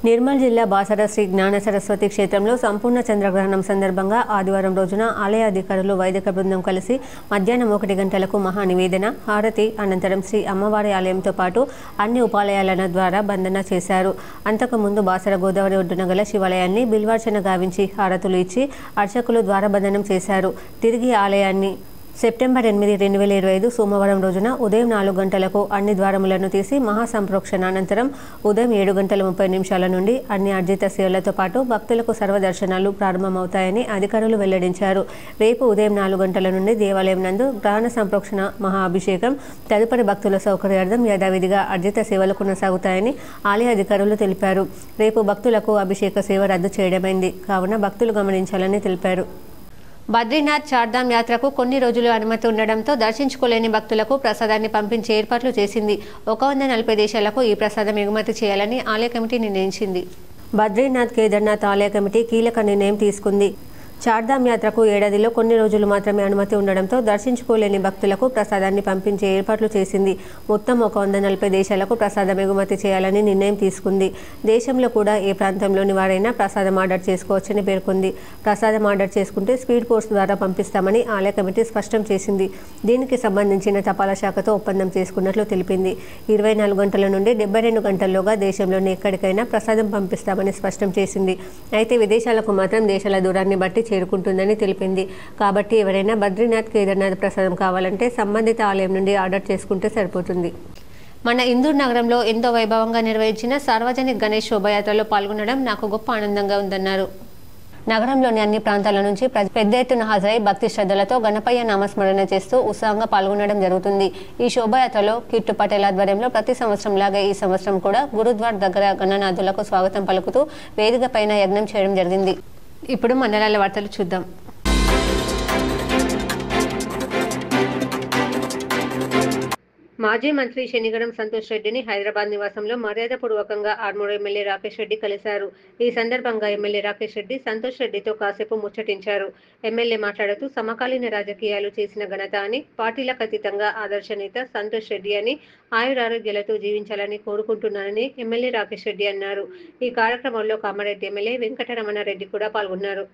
నిర్మల్ జిల్లా బాసర శ్రీ జ్ఞాన సరస్వతి క్షేత్రంలో సంపూర్ణ చంద్రగ్రహణం సందర్భంగా ఆదివారం రోజున ఆలయ అధికారులు, వైదిక బృందం కలిసి మధ్యాహ్నం 1 గంటలకు మహానివేదన, హారతి అనంతరం శ్రీ అమ్మవారి ఆలయంతో పాటు అన్ని ఉపాలయాల ద్వారా బంధన చేశారు. అంతకుముందు బాసర గోదావరి ఒడ్డున గల శివాలయాన్ని బిల్వార్చన గావించి హారతులు ఇచ్చి అర్చకులు ద్వారబంధనం చేశారు. తిరిగి ఆలయాన్ని సెప్టెంబర్ 8, 2025 సోమవారం రోజున ఉదయం 4 గంటలకు అన్ని ద్వారములను తీసి మహాసంప్రోక్షణ అనంతరం ఉదయం 7:30 నుండి అన్ని అర్జిత సేవలతో పాటు భక్తులకు సర్వదర్శనాలు ప్రారంభమవుతాయని అధికారులు వెల్లడించారు. రేపు ఉదయం 4 గంటల నుండి దేవాలయం నందు గ్రహణ సంప్రోక్షణ, మహా అభిషేకం, తదుపరి భక్తుల సౌకర్యార్థం యథావిధిగా అర్జిత సేవలు కొనసాగుతాయని ఆలయ అధికారులు తెలిపారు. రేపు భక్తులకు అభిషేక సేవ రద్దు చేయడమైంది కావున భక్తులు గమనించాలని తెలిపారు. బద్రీనాథ్ చార్ధామ్ యాత్రకు కొన్ని రోజులు అనుమతి ఉండడంతో దర్శించుకోలేని భక్తులకు ప్రసాదాన్ని పంపించే ఏర్పాట్లు చేసింది. 140 దేశాలకు ఈ ప్రసాదం ఎగుమతి చేయాలని ఆలయ కమిటీ నిర్ణయించింది. బద్రీనాథ్, కేదార్నాథ్ ఆలయ కమిటీ కీలక నిర్ణయం తీసుకుంది. చార్ధామ్ యాత్రకు ఏడాదిలో కొన్ని రోజులు మాత్రమే అనుమతి ఉండడంతో దర్శించుకోలేని భక్తులకు ప్రసాదాన్ని పంపించే ఏర్పాట్లు చేసింది. మొత్తం 140 దేశాలకు ప్రసాదం ఎగుమతి చేయాలని నిర్ణయం తీసుకుంది. దేశంలో కూడా ఏ ప్రాంతంలోని వారైనా ప్రసాదం ఆర్డర్ చేసుకోవచ్చని పేర్కొంది. ప్రసాదం ఆర్డర్ చేసుకుంటే స్పీడ్ పోస్ట్ ద్వారా పంపిస్తామని ఆలయ కమిటీ స్పష్టం చేసింది. దీనికి సంబంధించిన తపాలా శాఖతో ఒప్పందం చేసుకున్నట్లు తెలిపింది. 24 గంటల నుండి 72 గంటల్లోగా దేశంలోని ఎక్కడికైనా ప్రసాదం పంపిస్తామని స్పష్టం చేసింది. అయితే విదేశాలకు మాత్రం దేశాల దూరాన్ని బట్టి చేరుకుంటుందని తెలిపింది. కాబట్టి ఎవరైనా బద్రీనాథ్, కేదార్నాథ్ ప్రసాదం కావాలంటే సంబంధిత ఆలయం నుండి ఆర్డర్ చేసుకుంటే సరిపోతుంది. మన ఇందూరు నగరంలో ఎంతో వైభవంగా నిర్వహించిన సార్వజనిక గణేష్ శోభయాత్రలో పాల్గొనడం నాకు గొప్ప ఆనందంగా ఉందన్నారు. నగరంలోని అన్ని ప్రాంతాల నుంచి పెద్ద ఎత్తున హాజరై భక్తి శ్రద్ధలతో గణపయ్య నామస్మరణ చేస్తూ ఉత్సాహంగా పాల్గొనడం జరుగుతుంది. ఈ శోభయాత్రలో కిట్టు పటేల్ ఆధ్వర్యంలో ప్రతి సంవత్సరం లాగే ఈ సంవత్సరం కూడా గురుద్వార్ దగ్గర గణనాథులకు స్వాగతం పలుకుతూ వేదిక పైన యజ్ఞం చేయడం జరిగింది. ఇప్పుడు మండలాల వార్తలు చూద్దాం. మాజీ మంత్రి శనిగరం సంతోష్ రెడ్డిని హైదరాబాద్ నివాసంలో మర్యాదపూర్వకంగా ఆర్మూర్ ఎమ్మెల్యే రాకేష్ రెడ్డి కలిశారు. ఈ సందర్భంగా ఎమ్మెల్యే రాకేష్ రెడ్డి సంతోష్ రెడ్డితో కాసేపు ముచ్చటించారు. ఎమ్మెల్యే మాట్లాడుతూ సమకాలీన రాజకీయాలు చేసిన ఘనత అని, పార్టీలకు అతీతంగా ఆదర్శ నేత సంతోష్ రెడ్డి అని, ఆయురారోగ్యాలతో జీవించాలని కోరుకుంటున్నానని ఎమ్మెల్యే రాకేష్ రెడ్డి అన్నారు. ఈ కార్యక్రమంలో కామారెడ్డి ఎమ్మెల్యే వెంకటరమణ రెడ్డి కూడా పాల్గొన్నారు.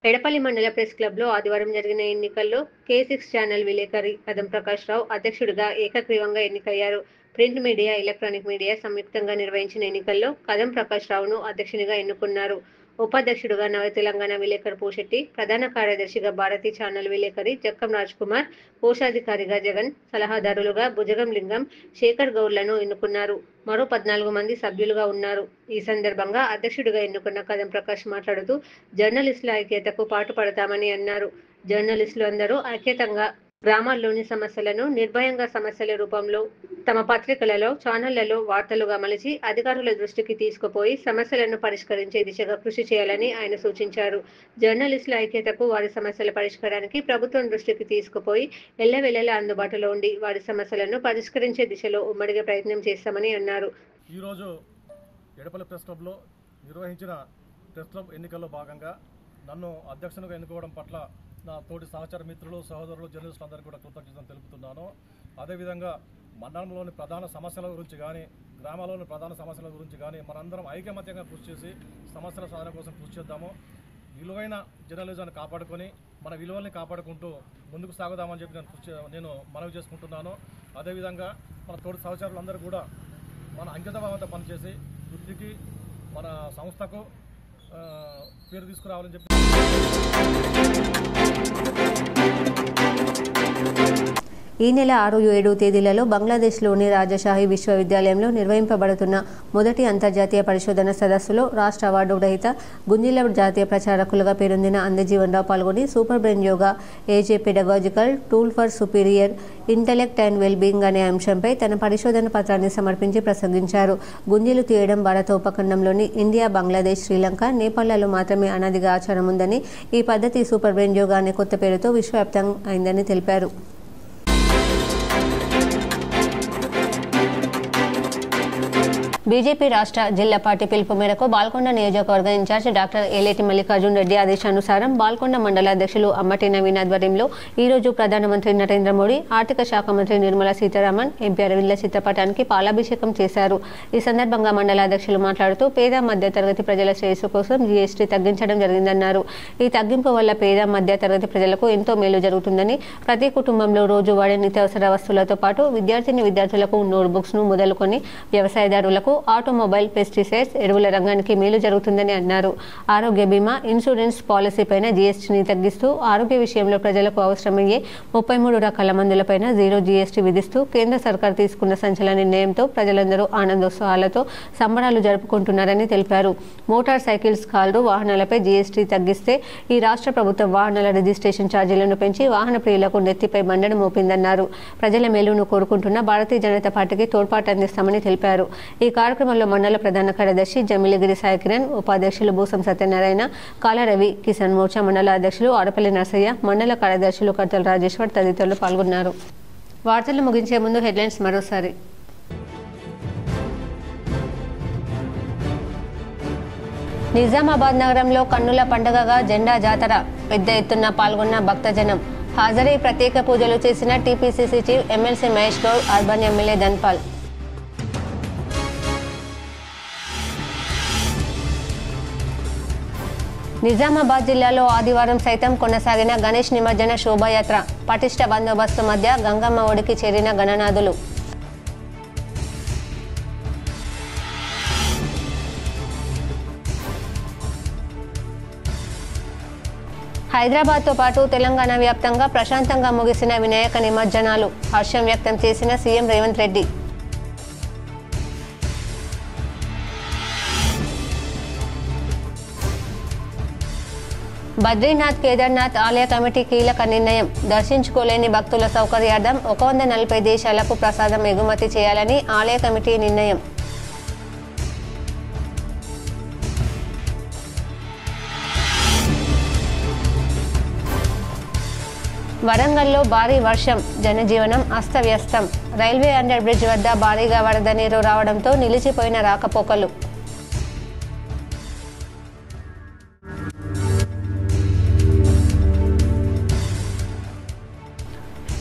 ఎడపల్లి మండల ప్రెస్ క్లబ్ లో ఆదివారం జరిగిన ఎన్నికల్లో K6 ఛానల్ విలేకరి కదం ప్రకాష్ రావు అధ్యక్షుడిగా ఏకగ్రీవంగా ఎన్నికయ్యారు. ప్రింట్ మీడియా, ఎలక్ట్రానిక్ మీడియా సంయుక్తంగా నిర్వహించిన ఎన్నికల్లో కదం ప్రకాష్ రావును అధ్యక్షునిగా ఎన్నుకున్నారు. ఉపాధ్యక్షుడుగా నవ తెలంగాణ విలేకరి పూశెట్టి, ప్రధాన కార్యదర్శిగా భారతీ ఛానల్ విలేకరి జక్కం రాజ్ కుమార్, కోశాధికారిగా జగన్, సలహాదారులుగా భుజగం లింగం, శేఖర్ గౌడ్లను ఎన్నుకున్నారు. మరో 14 మంది సభ్యులుగా ఉన్నారు. ఈ సందర్భంగా అధ్యక్షుడిగా ఎన్నుకున్న కదం ప్రకాష్ మాట్లాడుతూ జర్నలిస్టుల ఐక్యతకు పాటుపడతామని అన్నారు. జర్నలిస్టులు అందరూ ఐక్యతంగా గ్రామాల్లోని సమస్యలను నిర్భయంగా సమస్యల రూపంలో తమ పత్రికలలో, ఛానళ్లలో వార్తలుగా మలిచి అధికారుల దృష్టికి తీసుకుపోయి సమస్యలను పరిష్కరించే దిశగా కృషి చేయాలని ఆయన సూచించారు. జర్నలిస్టుల ఐక్యతకు, వారి సమస్యల పరిష్కారానికి ప్రభుత్వం దృష్టికి తీసుకుపోయి ఎల్లవేళలా అందుబాటులో ఉండి వారి సమస్యలను పరిష్కరించే దిశలో ఉమ్మడిగా ప్రయత్నం చేస్తామని అన్నారు. ఈరోజు ఎడపల్లి ప్రెస్ క్లబ్లో నిర్వహించిన ప్రెస్ క్లబ్ ఎన్నికల్లో భాగంగా నన్ను అధ్యక్షునిగా ఎన్నుకోవడం పట్ల నా తోటి సహచర మిత్రులు, సహోదరులు, జర్నలిస్టులు అందరికీ కూడా కృతజ్ఞతలు తెలుపుతున్నాను. అదేవిధంగా మండలంలోని ప్రధాన సమస్యల గురించి కానీ, గ్రామాల్లోని ప్రధాన సమస్యల గురించి కానీ మనందరం ఐకమత్యంగా కృషి చేసి సమస్యల సాధన కోసం కృషి చేద్దాము. విలువైన జర్నలిజాన్ని కాపాడుకొని మన విలువల్ని కాపాడుకుంటూ ముందుకు సాగుదామని చెప్పి నేను మనవి చేసుకుంటున్నాను. అదేవిధంగా మన తోటి సహచరులందరూ కూడా మన అంకితభావంతో పనిచేసి వృత్తికి, మన సంస్థకు పేరు తీసుకురావాలని చెప్పి ఈ నెల 6, 7 తేదీలలో బంగ్లాదేశ్లోని రాజషాహి విశ్వవిద్యాలయంలో నిర్వహింపబడుతున్న మొదటి అంతర్జాతీయ పరిశోధన సదస్సులో రాష్ట్ర అవార్డు గ్రహీత గుంజిల జాతీయ ప్రచారకులుగా పేరొందిన అందజీవన్ రావు పాల్గొని super brain yoga as a pedagogical tool for superior intellect and wellbeing అనే అంశంపై తన పరిశోధన పత్రాన్ని సమర్పించి ప్రసంగించారు. గుంజీలు తీయడం భారత ఉపఖండంలోని ఇండియా, బంగ్లాదేశ్, శ్రీలంక, నేపాల్లో మాత్రమే అనాదిగా ఆచారం ఉందని, ఈ పద్ధతి సూపర్ బ్రెయిన్ యోగా అనే కొత్త పేరుతో విశ్వవ్యాప్తం అయిందని తెలిపారు. బీజేపీ రాష్ట్ర జిల్లా పార్టీ పిలుపు మేరకు బాల్కొండ నియోజకవర్గ ఇన్ఛార్జ్ డాక్టర్ ఏలేటి మల్లికార్జున్ రెడ్డి ఆదేశానుసారం బాల్కొండ మండల అధ్యక్షులు అమ్మటి నవీన్ ఆధ్వర్యంలో ఈరోజు ప్రధానమంత్రి నరేంద్ర మోడీ, ఆర్థిక శాఖ మంత్రి నిర్మలా సీతారామన్, ఎంపీ అరవింద్ల చిత్రపటానికి పాలాభిషేకం చేశారు. ఈ సందర్భంగా మండల అధ్యక్షులు మాట్లాడుతూ పేద మధ్య తరగతి ప్రజల శ్రేయస్సు కోసం జీఎస్టీ తగ్గించడం జరిగిందన్నారు. ఈ తగ్గింపు వల్ల పేద మధ్య తరగతి ప్రజలకు ఎంతో మేలు జరుగుతుందని, ప్రతి కుటుంబంలో రోజు వాడే నిత్యావసర వస్తువులతో పాటు విద్యార్థులకు నోట్బుక్స్ ను మొదలుకొని వ్యవసాయదారులకు ఆటోమొబైల్, పెస్టిసైడ్స్, ఎరువుల రంగానికి మేలు జరుగుతుందని అన్నారు. ఆరోగ్య బీమా, ఇన్సూరెన్స్ పాలసీపైన జీఎస్టీని తగ్గిస్తూ ఆరోగ్య విషయంలో ప్రజలకు అవసరమయ్యే 33 రకాల మందులపైన 0 జీఎస్టీ విధిస్తూ కేంద్ర సర్కార్ తీసుకున్న సంచలన నిర్ణయంతో ప్రజలందరూ ఆనందోత్సవాలతో సంబరాలు జరుపుకుంటున్నారని తెలిపారు. మోటార్ సైకిల్స్, కార్లు, వాహనాలపై జీఎస్టీ తగ్గిస్తే ఈ రాష్ట్ర ప్రభుత్వం వాహనాల రిజిస్ట్రేషన్ ఛార్జీలను పెంచి వాహన ప్రియులకు నెత్తిపై బండను మోపిందన్నారు. ప్రజల మేలును కోరుకుంటున్న భారతీయ జనతా పార్టీకి తోడ్పాటు అందిస్తామని తెలిపారు. ఈ కార్యక్రమంలో మండల ప్రధాన కార్యదర్శి జమిలిగిరి సాయి కిరణ్, ఉపాధ్యక్షులు భూసం సత్యనారాయణ, కాలారవి, కిసాన్ మోర్చా మండల అధ్యక్షులు ఆరపల్లి నరసయ్య, మండల కార్యదర్శులు కర్తల రాజేశ్వర్ తదితరులు పాల్గొన్నారు. వార్తలు ముగించే ముందు హెడ్లైన్స్ మరోసారి. నిజామాబాద్ నగరంలో కన్నుల పండుగగా జెండా జాతర, పెద్ద ఎత్తున పాల్గొన్న భక్తజనం. హాజరై ప్రత్యేక పూజలు చేసిన TPCC chief MLC Mahesh Goud, urban MLA Dhanpal. Nizamabad జిల్లాలో ఆదివారం సైతం కొనసాగిన గణేష్ నిమజ్జన శోభాయాత్ర, పటిష్ట బందోబస్తు మధ్య గంగమ్మ ఒడికి చేరిన గణనాథులు. హైదరాబాద్తో పాటు తెలంగాణ వ్యాప్తంగా ప్రశాంతంగా ముగిసిన వినాయక నిమజ్జనాలు హర్షం వ్యక్తం చేసిన సీఎం రేవంత్ రెడ్డి. బద్రీనాథ్ కేదార్నాథ్ ఆలయ కమిటీ కీలక నిర్ణయం. దర్శించుకోలేని భక్తుల సౌకర్యార్థం 140 దేశాలకు ప్రసాదం ఎగుమతి చేయాలని ఆలయ కమిటీ నిర్ణయం. వరంగల్లో భారీ వర్షం, జనజీవనం అస్తవ్యస్తం. రైల్వే అండర్ బ్రిడ్జ్ వద్ద భారీగా వరద నీరు రావడంతో నిలిచిపోయిన రాకపోకలు.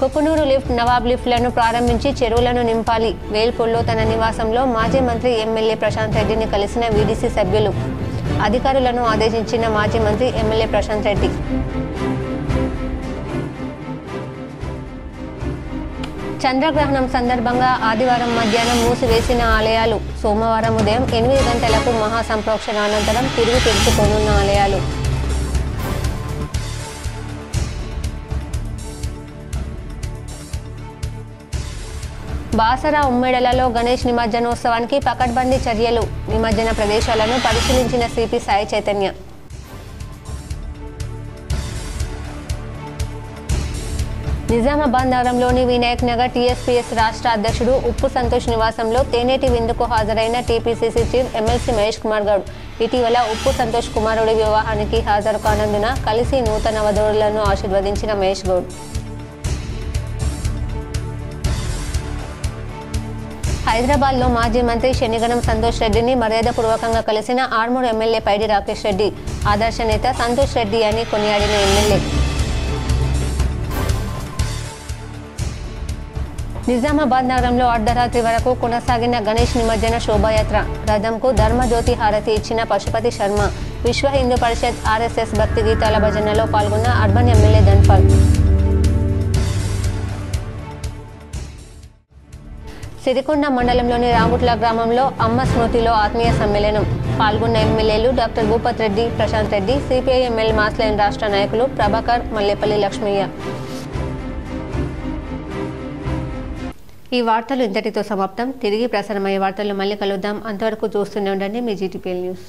కుకునూరు లిఫ్ట్, నవాబ్ లిఫ్ట్లను ప్రారంభించి చెరువులను నింపాలి. వేల్పూర్లో తన నివాసంలో మాజీ మంత్రి ఎమ్మెల్యే ప్రశాంత్ రెడ్డిని కలిసిన వీడీసీ సభ్యులు. అధికారులను ఆదేశించిన మాజీ మంత్రి ఎమ్మెల్యే ప్రశాంత్ రెడ్డి. చంద్రగ్రహణం సందర్భంగా ఆదివారం మధ్యాహ్నం మూసివేసిన ఆలయాలు. సోమవారం ఉదయం 8 గంటలకు మహాసంప్రోక్షణ అనంతరం తిరిగి తెరుచుకోనున్న ఆలయాలు. బాసర, ఉమ్మెడలలో గణేష్ నిమజ్జనోత్సవానికి పకడ్బందీ చర్యలు. నిమజ్జన ప్రదేశాలను పరిశీలించిన సిపి సాయి చైతన్య. నిజామాబాద్ నగరంలోని వినాయక్ నగర్ టీఎస్పీఎస్ రాష్ట్ర అధ్యక్షుడు ఉప్పు సంతోష్ నివాసంలో తేనేటి విందుకు హాజరైన TPCC chief MLC Mahesh Kumar Goud. ఇటీవల ఉప్పు సంతోష్ కుమారుడి వివాహానికి హాజరు కానందున కలిసి నూతన వధువులను ఆశీర్వదించిన మహేష్ గౌడ్. హైదరాబాద్లో మాజీ మంత్రి శనిగణం సంతోష్ రెడ్డిని మర్యాదపూర్వకంగా కలిసిన ఆర్మూర్ ఎమ్మెల్యే పైడి రాకేష్ రెడ్డి. ఆదర్శ నేత సంతోష్ రెడ్డి అని కొనియాడిన ఎమ్మెల్యే. నిజామాబాద్ నగరంలో అర్ధరాత్రి వరకు కొనసాగిన గణేష్ నిమజ్జన శోభాయాత్ర. రథంకు ధర్మజ్యోతి హారతి ఇచ్చిన పశుపతి శర్మ. విశ్వ హిందూ పరిషత్ ఆర్ఎస్ఎస్ భక్తి గీతాల భజనలో పాల్గొన్న అర్బన్ ఎమ్మెల్యే ధన్పాల్. సిరికొండ మండలంలోని రాగుట్ల గ్రామంలో అమ్మ స్మృతిలో ఆత్మీయ సమ్మేళనం. పాల్గొన్న ఎమ్మెల్యేలు doctor Bhupat Reddy, Prashant Reddy, CPIML mass line రాష్ట్ర నాయకులు ప్రభాకర్, మల్లేపల్లి లక్ష్మయ్య. ఈ వార్తలు ఇంతటితో సమాప్తం. తిరిగి ప్రసారమయ్యే వార్తలు మళ్ళీ కలుద్దాం. అంతవరకు చూస్తూనే ఉండండి మీ జీటీపీఎల్ న్యూస్.